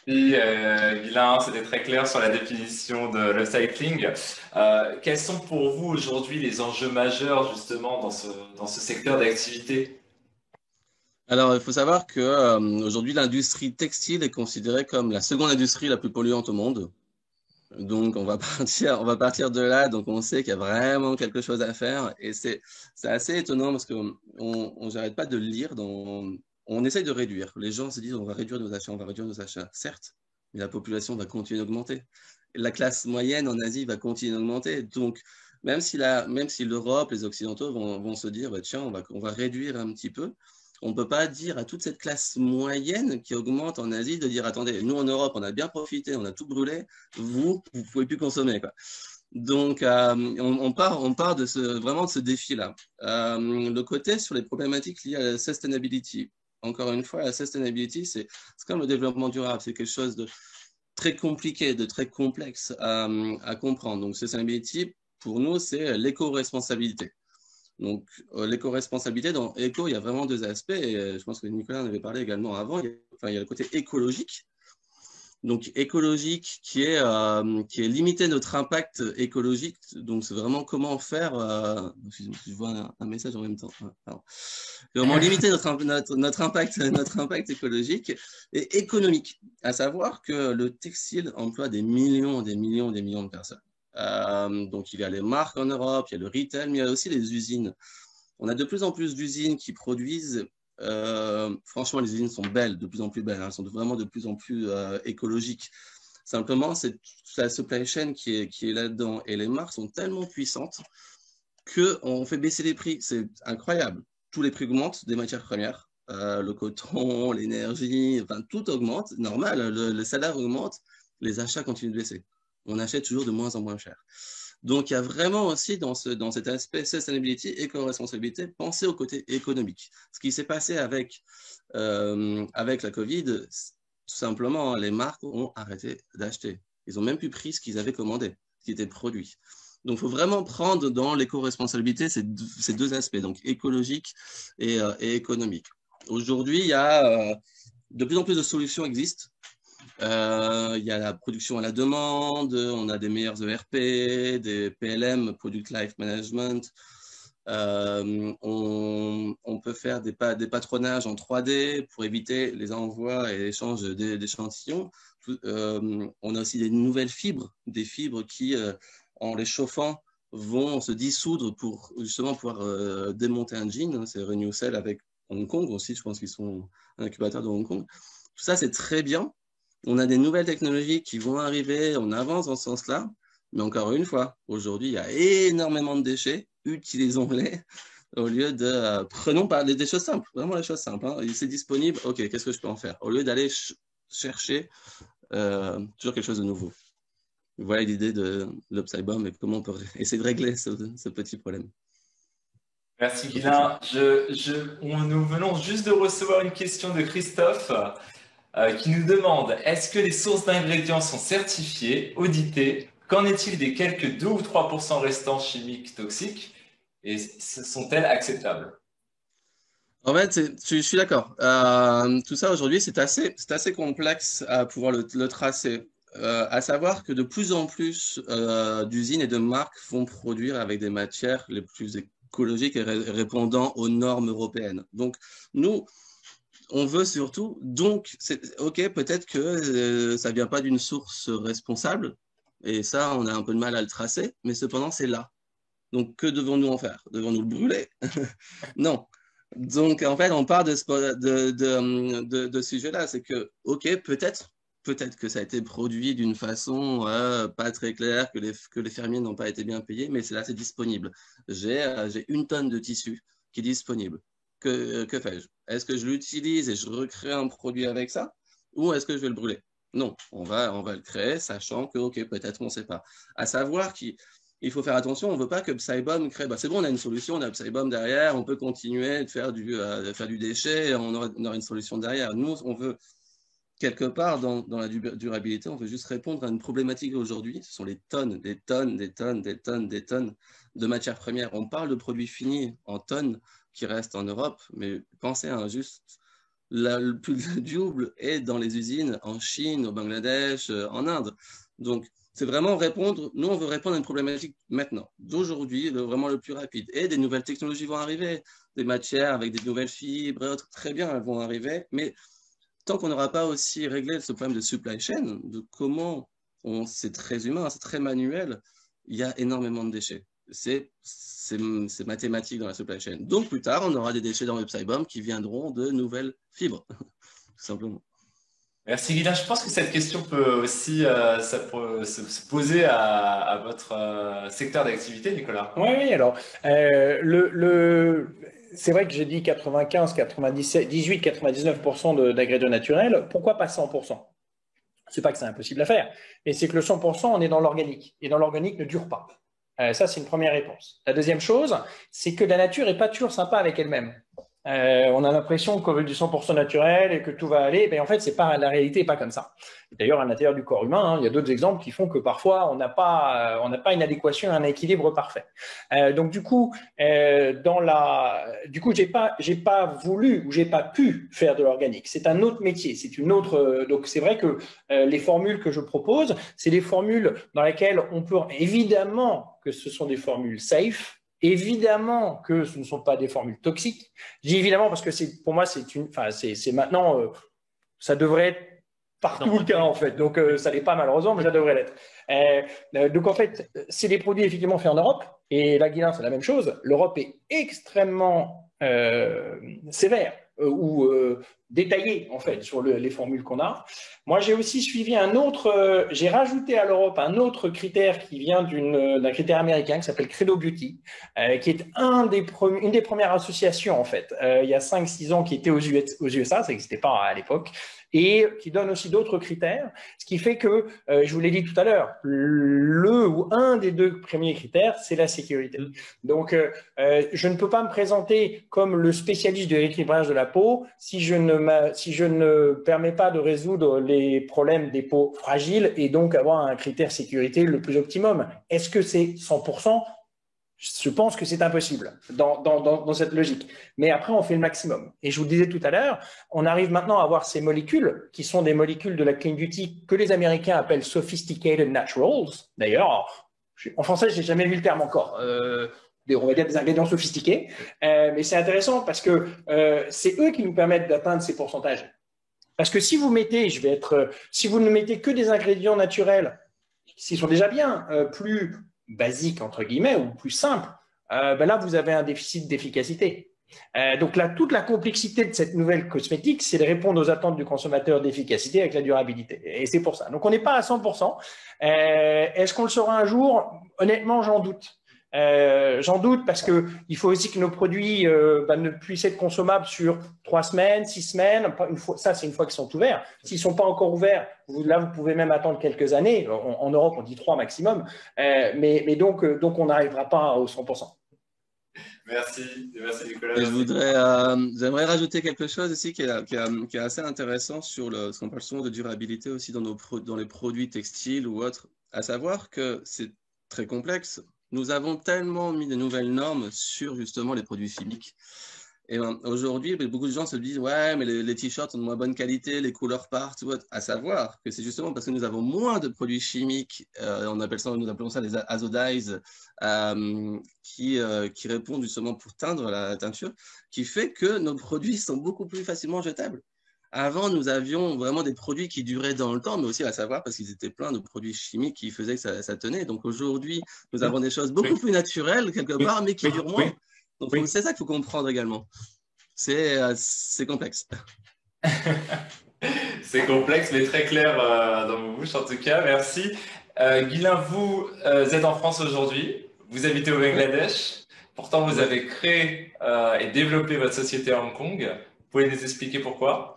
Guylain, c'était très clair sur la définition de l'upcycling. Quels sont pour vous aujourd'hui les enjeux majeurs justement dans ce secteur d'activité? Alors, il faut savoir qu'aujourd'hui, l'industrie textile est considérée comme la seconde industrie la plus polluante au monde. Donc, on va partir de là. Donc, on sait qu'il y a vraiment quelque chose à faire. Et c'est assez étonnant parce qu'on n'arrête pas de lire. On essaye de réduire. Les gens se disent, on va réduire nos achats, on va réduire nos achats. Certes, mais la population va continuer d'augmenter. La classe moyenne en Asie va continuer d'augmenter. Donc, même si l'Europe, les Occidentaux vont se dire, bah, tiens, on va réduire un petit peu, on ne peut pas dire à toute cette classe moyenne qui augmente en Asie de dire, attendez, nous en Europe, on a bien profité, on a tout brûlé, vous ne pouvez plus consommer, quoi. Donc, on part vraiment de ce défi-là. Le côté sur les problématiques liées à la sustainability. Encore une fois, la sustainability, c'est comme le développement durable, c'est quelque chose de très compliqué, de très complexe à comprendre. Donc, sustainability, pour nous, c'est l'éco-responsabilité. Donc, l'éco-responsabilité, dans éco, il y a vraiment deux aspects. Et je pense que Nicolas en avait parlé également avant. Il y a le côté écologique. Donc écologique, qui est limiter notre impact écologique. Donc c'est vraiment comment faire. Je vois un message en même temps. Pardon. Comment limiter notre impact écologique et économique. À savoir que le textile emploie des millions de personnes. Donc il y a les marques en Europe, il y a le retail, mais il y a aussi les usines. On a de plus en plus d'usines qui produisent. Franchement, les usines sont belles, de plus en plus belles. Elles sont vraiment de plus en plus écologiques. Simplement, c'est la supply chain qui est là-dedans. Et les marques sont tellement puissantes qu'on fait baisser les prix. C'est incroyable. Tous les prix augmentent des matières premières. Le coton, l'énergie, enfin, tout augmente. Normal, le salaire augmente, les achats continuent de baisser. On achète toujours de moins en moins cher. Donc, il y a vraiment aussi dans cet aspect sustainability, éco-responsabilité, penser au côté économique. Ce qui s'est passé avec la Covid, tout simplement, les marques ont arrêté d'acheter. Ils n'ont même plus pris ce qu'ils avaient commandé, ce qui était produit. Donc, il faut vraiment prendre dans l'éco-responsabilité ces deux aspects, donc écologique et économique. Aujourd'hui, il y a de plus en plus de solutions existent. Il y a la production à la demande, on a des meilleurs ERP, des PLM, Product Life Management. On peut faire des patronages en 3D pour éviter les envois et l'échange d'échantillons. On a aussi des nouvelles fibres, des fibres qui, en les chauffant, vont se dissoudre pour justement pouvoir démonter un jean. C'est Renewcell avec Hong Kong aussi, je pense qu'ils sont un incubateur de Hong Kong. Tout ça, c'est très bien. On a des nouvelles technologies qui vont arriver, on avance dans ce sens-là, mais encore une fois, aujourd'hui, il y a énormément de déchets, utilisons-les au lieu de... prenons pas des choses simples, vraiment les choses simples. Hein. C'est disponible, ok, qu'est-ce que je peux en faire? Au lieu d'aller chercher toujours quelque chose de nouveau. Voilà l'idée de l'Upside Bomb et comment on peut essayer de régler ce petit problème. Merci Guilain. Nous venons juste de recevoir une question de Christophe. Qui nous demande, est-ce que les sources d'ingrédients sont certifiées, auditées? Qu'en est-il des quelques 2 ou 3% restants chimiques toxiques? Et sont-elles acceptables? En fait, je suis d'accord. Tout ça aujourd'hui, c'est assez complexe à pouvoir le tracer. À savoir que de plus en plus d'usines et de marques vont produire avec des matières les plus écologiques et répondant aux normes européennes. Donc, nous, on veut surtout, donc, ok, peut-être que ça ne vient pas d'une source responsable, et ça, on a un peu de mal à le tracer, mais cependant, c'est là. Donc, que devons-nous en faire? Devons-nous le brûler? Non. Donc, en fait, on part de ce sujet-là, c'est que, ok, peut-être que ça a été produit d'une façon pas très claire, que les fermiers n'ont pas été bien payés, mais là, c'est disponible. J'ai 1 tonne de tissu qui est disponible. Que fais-je? Est-ce que je l'utilise et je recrée un produit avec ça? Ou est-ce que je vais le brûler? Non, on va le créer, sachant que, ok, peut-être on ne sait pas. À savoir qu'il faut faire attention, on ne veut pas que Psybomb crée. C'est bon, on a une solution, on a Psybomb derrière, on peut continuer de faire du déchet, on aura une solution derrière. Nous, on veut, quelque part, dans la durabilité, on veut juste répondre à une problématique aujourd'hui. Ce sont les tonnes, des tonnes de matières premières. On parle de produits finis en tonnes qui restent en Europe, mais pensez à juste le plus double est dans les usines en Chine, au Bangladesh, en Inde. Donc, c'est vraiment répondre, nous on veut répondre à une problématique maintenant, d'aujourd'hui, vraiment le plus rapide. Et des nouvelles technologies vont arriver, des matières avec des nouvelles fibres et autres, très bien, elles vont arriver, mais tant qu'on n'aura pas aussi réglé ce problème de supply chain, de comment c'est très humain, c'est très manuel, il y a énormément de déchets. C'est mathématique dans la supply chain. Donc, plus tard, on aura des déchets dans Upside qui viendront de nouvelles fibres, tout simplement. Merci Guilain. Je pense que cette question peut aussi se poser à votre secteur d'activité, Nicolas. Oui, alors, c'est vrai que j'ai dit 95, 97, 18, 99% d'ingrédients naturels. Pourquoi pas 100%? C'est pas que c'est impossible à faire, mais c'est que le 100%, on est dans l'organique. Et dans l'organique ne dure pas. Ça, c'est une première réponse. La deuxième chose, c'est que la nature n'est pas toujours sympa avec elle-même. On a l'impression qu'on veut du 100% naturel et que tout va aller. Mais en fait, la réalité n'est pas comme ça. D'ailleurs, à l'intérieur du corps humain, hein, il y a d'autres exemples qui font que parfois, on n'a pas une adéquation, un équilibre parfait. Donc, du coup, j'ai pas voulu ou j'ai pas pu faire de l'organique. C'est un autre métier. C'est une autre. Donc, c'est vrai que les formules que je propose, c'est des formules dans lesquelles on peut évidemment que ce sont des formules safe. Évidemment que ce ne sont pas des formules toxiques. Je dis évidemment parce que pour moi, c'est maintenant, ça devrait être partout le cas en fait. Donc, ça n'est pas malheureusement, mais ça devrait l'être. Donc, en fait, c'est des produits effectivement faits en Europe. Et la Guilin, c'est la même chose. L'Europe est extrêmement sévère ou détaillée en fait sur les formules qu'on a. Moi, j'ai aussi suivi j'ai rajouté à l'Europe un autre critère qui vient d'un critère américain qui s'appelle Credo Beauty, qui est une des premières associations en fait. Il y a 5-6 ans qui était aux USA, ça n'existait pas à l'époque, et qui donne aussi d'autres critères, ce qui fait que, je vous l'ai dit tout à l'heure, un des 2 premiers critères, c'est la sécurité. Donc, je ne peux pas me présenter comme le spécialiste de rééquilibrage de la peau si je ne permets pas de résoudre les problèmes des peaux fragiles et donc avoir un critère sécurité le plus optimum. Est-ce que c'est 100%? Je pense que c'est impossible dans cette logique. Mais après, on fait le maximum. Et je vous le disais tout à l'heure, on arrive maintenant à avoir ces molécules qui sont des molécules de la Clean Beauty que les Américains appellent Sophisticated Naturals. D'ailleurs, en français, je n'ai jamais vu le terme encore. On va dire des ingrédients sophistiqués. Mais c'est intéressant parce que c'est eux qui nous permettent d'atteindre ces pourcentages. Parce que si vous ne mettez que des ingrédients naturels, s'ils sont déjà bien, plus basiques, entre guillemets, ou plus simples, là, vous avez un déficit d'efficacité. Donc là, toute la complexité de cette nouvelle cosmétique, c'est de répondre aux attentes du consommateur d'efficacité avec la durabilité. Et c'est pour ça. Donc, on n'est pas à 100%. Est-ce qu'on le saura un jour? Honnêtement, j'en doute. J'en doute parce qu'il faut aussi que nos produits ne puissent être consommables sur 3 semaines, 6 semaines. Ça, c'est une fois qu'ils sont ouverts. S'ils ne sont pas encore ouverts, là, vous pouvez même attendre quelques années. En Europe, on dit 3 maximum. Mais donc, on n'arrivera pas au 100%. Merci Nicolas. J'aimerais rajouter quelque chose ici qui est assez intéressant sur ce qu'on parle souvent de durabilité aussi dans les produits textiles ou autres, à savoir que c'est très complexe. Nous avons tellement mis de nouvelles normes sur justement les produits chimiques. Et aujourd'hui, beaucoup de gens se disent « Ouais, mais les t-shirts sont de moins bonne qualité, les couleurs partent. » À savoir que c'est justement parce que nous avons moins de produits chimiques, nous appelons ça les azodize, qui répondent justement pour teindre la teinture, qui fait que nos produits sont beaucoup plus facilement jetables. Avant, nous avions vraiment des produits qui duraient dans le temps, mais aussi à savoir parce qu'ils étaient pleins de produits chimiques qui faisaient que ça tenait. Donc aujourd'hui, nous avons des choses beaucoup plus naturelles quelque part, mais qui durent moins. Donc c'est ça qu'il faut comprendre également. C'est complexe. C'est complexe, mais très clair dans vos bouches en tout cas. Merci. Guilin, vous êtes en France aujourd'hui. Vous habitez au Bangladesh. Pourtant, vous avez créé et développé votre société à Hong Kong. Vous pouvez nous expliquer pourquoi?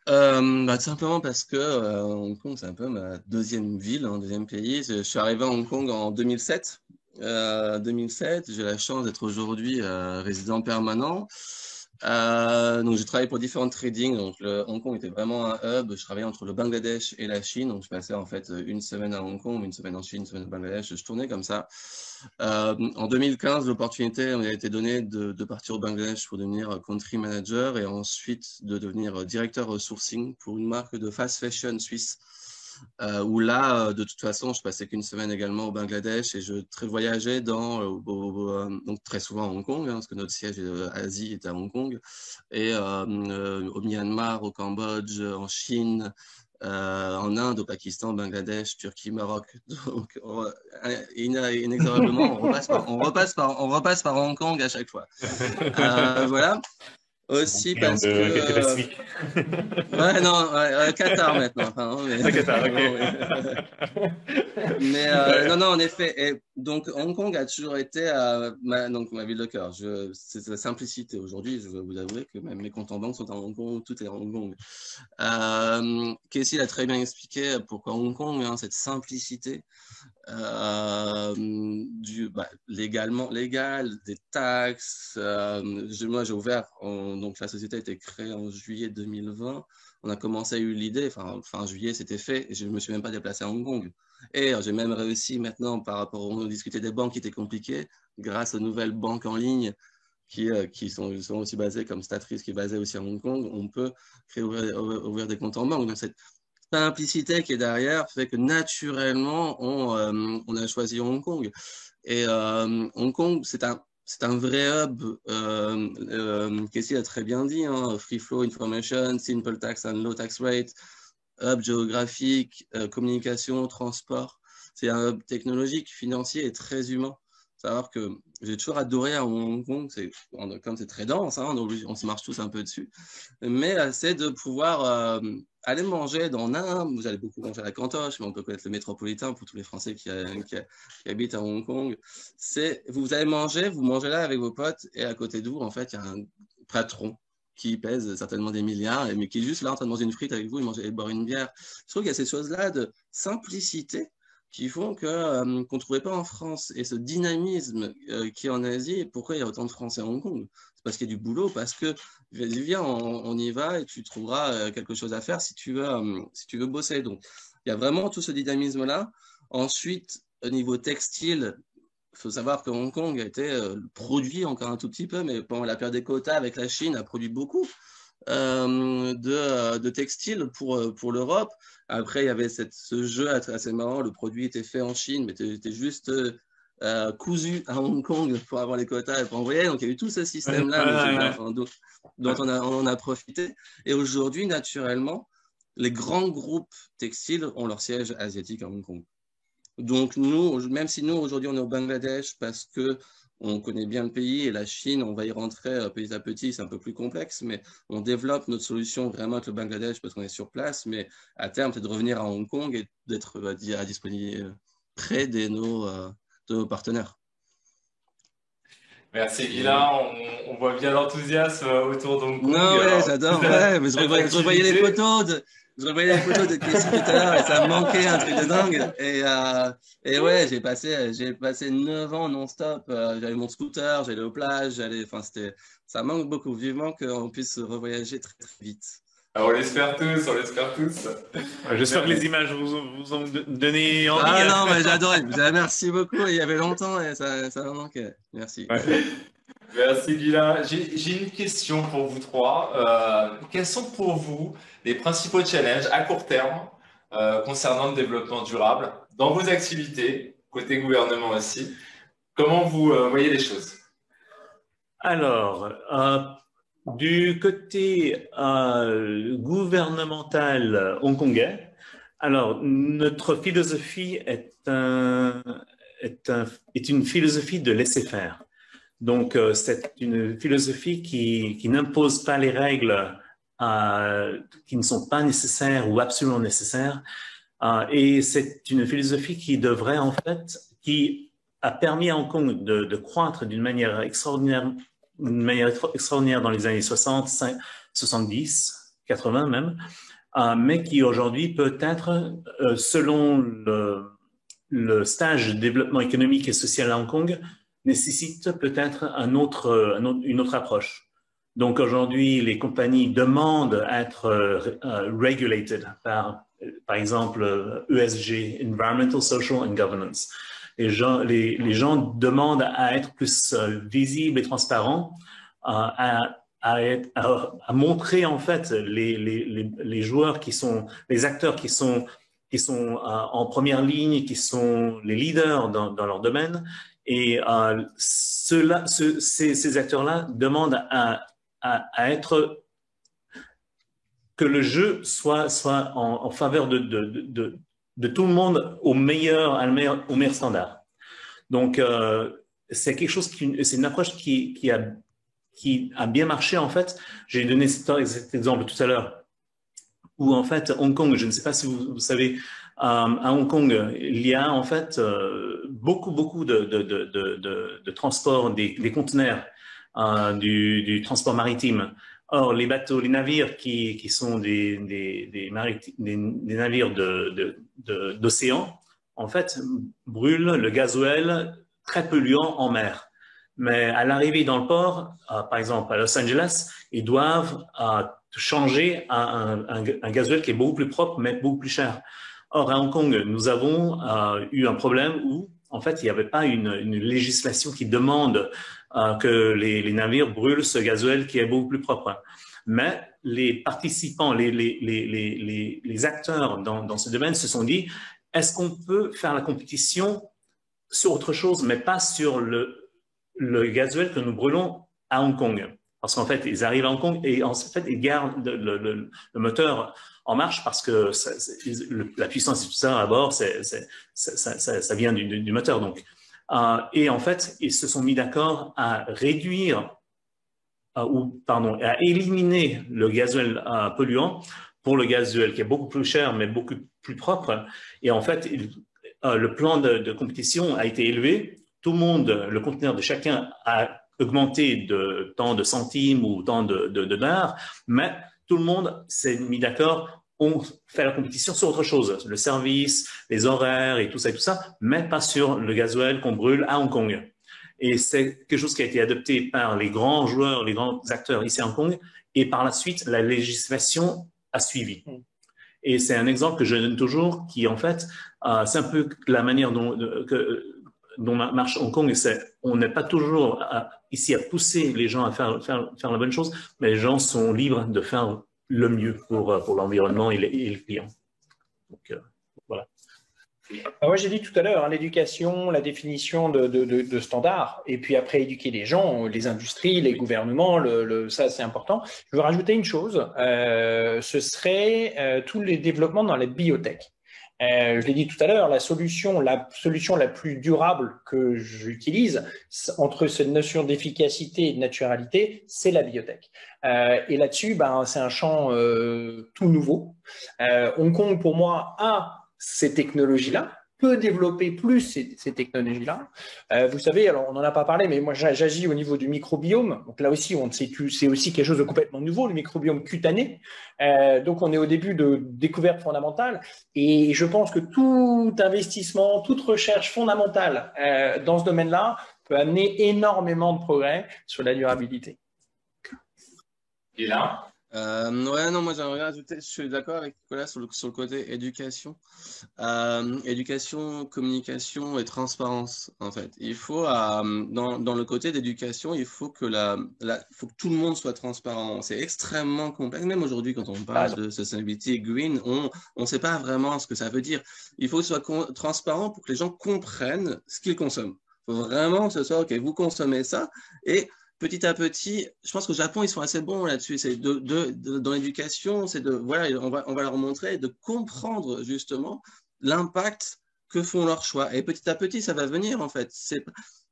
Tout simplement parce que Hong Kong, c'est un peu ma deuxième ville, deuxième pays. Je suis arrivé à Hong Kong en 2007. 2007, j'ai la chance d'être aujourd'hui résident permanent. Donc, j'ai travaillé pour différents tradings. Donc, Hong Kong était vraiment un hub. Je travaillais entre le Bangladesh et la Chine. Donc, je passais en fait une semaine à Hong Kong, une semaine en Chine, une semaine au Bangladesh. Je tournais comme ça. En 2015, l'opportunité m'a été donnée de partir au Bangladesh pour devenir country manager et ensuite de devenir directeur sourcing pour une marque de fast fashion suisse. Où là, de toute façon, je passais qu'une semaine également au Bangladesh et je voyageais donc très souvent à Hong Kong, parce que notre siège Asie est à Hong Kong, et au Myanmar, au Cambodge, en Chine, en Inde, au Pakistan, au Bangladesh, Turquie, Maroc. Donc, inexorablement, on repasse par Hong Kong à chaque fois. Voilà. Aussi parce que Qatar maintenant. Qatar, ok. Non, en effet. Et donc Hong Kong a toujours été ma ville de cœur. C'est la simplicité. Aujourd'hui, je veux vous avouer que même mes comptes en banque sont à Hong Kong, tout est à Hong Kong. Casey l'a très bien expliqué pourquoi Hong Kong, cette simplicité. légal, des taxes. Moi, j'ai ouvert, donc la société a été créée en juillet 2020. On a commencé à eu l'idée, fin juillet, c'était fait, et je ne me suis même pas déplacé à Hong Kong. Et j'ai même réussi maintenant, par rapport, on discutait des banques qui étaient compliquées, grâce aux nouvelles banques en ligne qui sont aussi basées comme Statris, qui est basée aussi à Hong Kong, on peut ouvrir des comptes en banque. Donc, cette simplicité qui est derrière fait que naturellement, on a choisi Hong Kong. Et Hong Kong, c'est un vrai hub, Casey a très bien dit, hein, Free Flow Information, Simple Tax and Low Tax Rate, hub géographique, communication, transport. C'est un hub technologique, financier et très humain. Savoir que j'ai toujours adoré à Hong Kong, comme c'est très dense, hein, on se marche tous un peu dessus, mais c'est de pouvoir aller manger dans vous allez beaucoup manger à la Cantoche, mais on peut connaître le métropolitain pour tous les Français qui habitent à Hong Kong. Vous allez manger, vous mangez là avec vos potes, et à côté de vous, en fait, il y a un patron qui pèse certainement des milliards, mais qui est juste là en train de manger une frite avec vous et boire une bière. Je trouve qu'il y a ces choses-là de simplicité qui font qu'on ne trouvait pas en France. Et ce dynamisme qui est en Asie, pourquoi il y a autant de Français à Hong Kong? C'est parce qu'il y a du boulot, parce que viens, on y va et tu trouveras quelque chose à faire si tu veux bosser. Donc, il y a vraiment tout ce dynamisme-là. Ensuite, au niveau textile, il faut savoir que Hong Kong a été produit encore un tout petit peu, mais pendant la période des quotas avec la Chine, a produit beaucoup de textiles pour l'Europe. Après, il y avait ce jeu assez marrant. Le produit était fait en Chine, mais était juste cousu à Hong Kong pour avoir les quotas et pour envoyer. Donc, il y a eu tout ce système-là dont on a profité. Et aujourd'hui, naturellement, les grands groupes textiles ont leur siège asiatique à Hong Kong. Donc, même si nous, aujourd'hui, on est au Bangladesh parce que on connaît bien le pays, et la Chine, on va y rentrer petit à petit, c'est un peu plus complexe, mais on développe notre solution vraiment avec le Bangladesh parce qu'on est sur place, mais à terme, c'est de revenir à Hong Kong et d'être à disponible près de nos partenaires. Merci Guilain, on voit bien l'enthousiasme autour d'Hong Kong. Non, ouais, j'adore, mais je revoyais les photos de Casey tout à l'heure et ça me manquait un truc de dingue. Et ouais, j'ai passé 9 ans non-stop. J'avais mon scooter, j'allais aux plages, ça manque beaucoup. Vivement qu'on puisse revoyager très, très vite. Alors, on l'espère tous. J'espère que les images vous ont donné envie. Ah non, mais j'adorais. Merci beaucoup. Il y avait longtemps et ça me manquait. Merci. Ouais. Merci Guilain. J'ai une question pour vous trois. Quels sont pour vous les principaux challenges à court terme concernant le développement durable dans vos activités, côté gouvernement aussi? Comment vous voyez les choses? Alors, du côté gouvernemental hongkongais, alors notre philosophie est une philosophie de laisser faire. Donc, c'est une philosophie qui n'impose pas les règles qui ne sont pas nécessaires ou absolument nécessaires. Et c'est une philosophie qui devrait, en fait, qui a permis à Hong Kong de croître d'une manière extraordinaire dans les années 60, 70, 80 même, mais qui aujourd'hui peut-être, selon le stage de développement économique et social à Hong Kong, nécessite peut-être une autre approche. Donc aujourd'hui, les compagnies demandent à être regulated par exemple, ESG, Environmental, Social and Governance. Les gens demandent à être plus visibles et transparents, à montrer en fait les joueurs les acteurs qui sont en première ligne, qui sont les leaders dans leur domaine. Et ces acteurs-là demandent à être que le jeu soit en faveur de tout le monde au meilleur standard. Donc c'est quelque chose c'est une approche qui a bien marché en fait. J'ai donné cet exemple tout à l'heure où en fait Hong Kong, je ne sais pas si vous savez, à Hong Kong, il y a en fait beaucoup de transport des conteneurs, du transport maritime. Or, les bateaux, les navires qui sont des navires d'océan en fait, brûlent le gasoil très polluant en mer. Mais à l'arrivée dans le port, par exemple à Los Angeles, ils doivent changer à un gasoil qui est beaucoup plus propre, mais beaucoup plus cher. Or, à Hong Kong, nous avons eu un problème où, en fait, il n'y avait pas une législation qui demande que les navires brûlent ce gasoil qui est beaucoup plus propre. Mais les participants, les acteurs dans ce domaine se sont dit, est-ce qu'on peut faire la compétition sur autre chose, mais pas sur le gasoil que nous brûlons à Hong Kong? Parce qu'en fait, ils arrivent à Hong Kong et en fait, ils gardent le moteur en marche parce que la puissance et tout ça à bord, ça vient du moteur. Donc. Et en fait, ils se sont mis d'accord à réduire à éliminer le gasoil polluant pour le gasoil qui est beaucoup plus cher mais beaucoup plus propre. Et en fait, le plan de compétition a été élevé. Tout le monde, le conteneur de chacun a augmenté de tant de centimes ou tant de dollars, mais tout le monde s'est mis d'accord. On fait la compétition sur autre chose, le service, les horaires et tout ça, mais pas sur le gasoil qu'on brûle à Hong Kong. Et c'est quelque chose qui a été adopté par les grands joueurs, les grands acteurs ici à Hong Kong, et par la suite, la législation a suivi. Et c'est un exemple que je donne toujours, qui en fait, c'est un peu la manière dont marche Hong Kong. On n'est pas toujours ici à pousser les gens à faire la bonne chose, mais les gens sont libres de faire le mieux pour l'environnement et les clients. Donc, voilà. Moi, j'ai dit tout à l'heure, l'éducation, la définition de standards, et puis après éduquer les gens, les industries, les gouvernements, ça c'est important. Je veux rajouter une chose, ce serait tous les développements dans la biotech. Je l'ai dit tout à l'heure, la solution la plus durable que j'utilise entre cette notion d'efficacité et de naturalité, c'est la biotech. Et là-dessus, c'est un champ tout nouveau. Hong Kong, pour moi, a ces technologies-là, peut développer plus ces technologies-là. Vous savez, alors on n'en a pas parlé, mais moi j'agis au niveau du microbiome. Donc là aussi, c'est aussi quelque chose de complètement nouveau, le microbiome cutané. Donc on est au début de découverte fondamentale. Et je pense que tout investissement, toute recherche fondamentale dans ce domaine-là peut amener énormément de progrès sur la durabilité. Et là ouais, non, moi j'aimerais ajouter, je suis d'accord avec Nicolas sur le côté éducation. Éducation, communication et transparence, en fait. Il faut, dans le côté d'éducation, il faut que faut que tout le monde soit transparent. C'est extrêmement complexe. Même aujourd'hui, quand on parle de sustainability green, on ne sait pas vraiment ce que ça veut dire. Il faut que ce soit transparent pour que les gens comprennent ce qu'ils consomment. Il faut vraiment que ce soit, OK, vous consommez ça et petit à petit, je pense qu'au Japon, ils sont assez bons là-dessus. C'est dans l'éducation, voilà, on va leur montrer de comprendre justement l'impact que font leurs choix. Et petit à petit, ça va venir en fait. C'est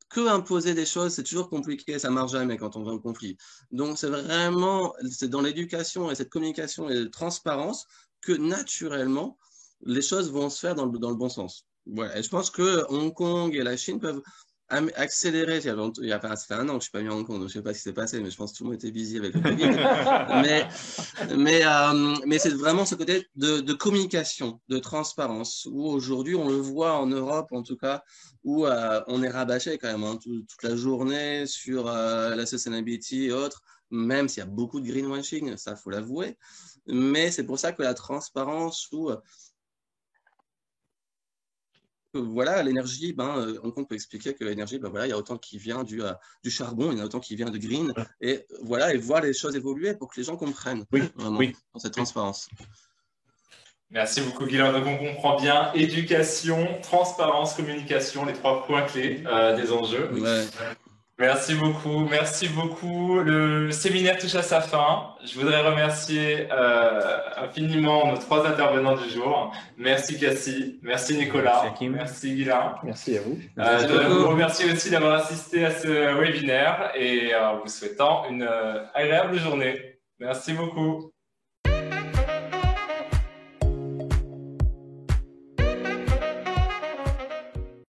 que imposer des choses, c'est toujours compliqué, ça marche jamais quand on va au conflit. Donc c'est dans l'éducation et cette communication et transparence que naturellement, les choses vont se faire dans le bon sens. Voilà. Et je pense que Hong Kong et la Chine peuvent accéléré. Ça fait 1 an que je ne suis pas mis à Hong Kong, donc je ne sais pas ce qui s'est passé, mais je pense que tout le monde était busy avec le Covid. mais c'est vraiment ce côté de communication, de transparence, où aujourd'hui, on le voit en Europe, en tout cas, où on est rabâché quand même toute la journée sur la sustainability et autres, même s'il y a beaucoup de greenwashing, ça, il faut l'avouer. Mais c'est pour ça que la transparence, voilà, l'énergie, on peut expliquer que l'énergie, voilà, il y a autant qui vient du charbon, il y en a autant qui vient de green, et voilà, et voir les choses évoluer pour que les gens comprennent vraiment dans cette transparence. Merci beaucoup, Guillaume. Donc, on comprend bien éducation, transparence, communication, les 3 points clés des enjeux. Ouais. Merci beaucoup, merci beaucoup. Le séminaire touche à sa fin. Je voudrais remercier infiniment nos 3 intervenants du jour. Merci Cassie, merci Nicolas, merci Guilain. Merci à vous. Je voudrais vous remercier aussi d'avoir assisté à ce webinaire et vous souhaitant une agréable journée. Merci beaucoup.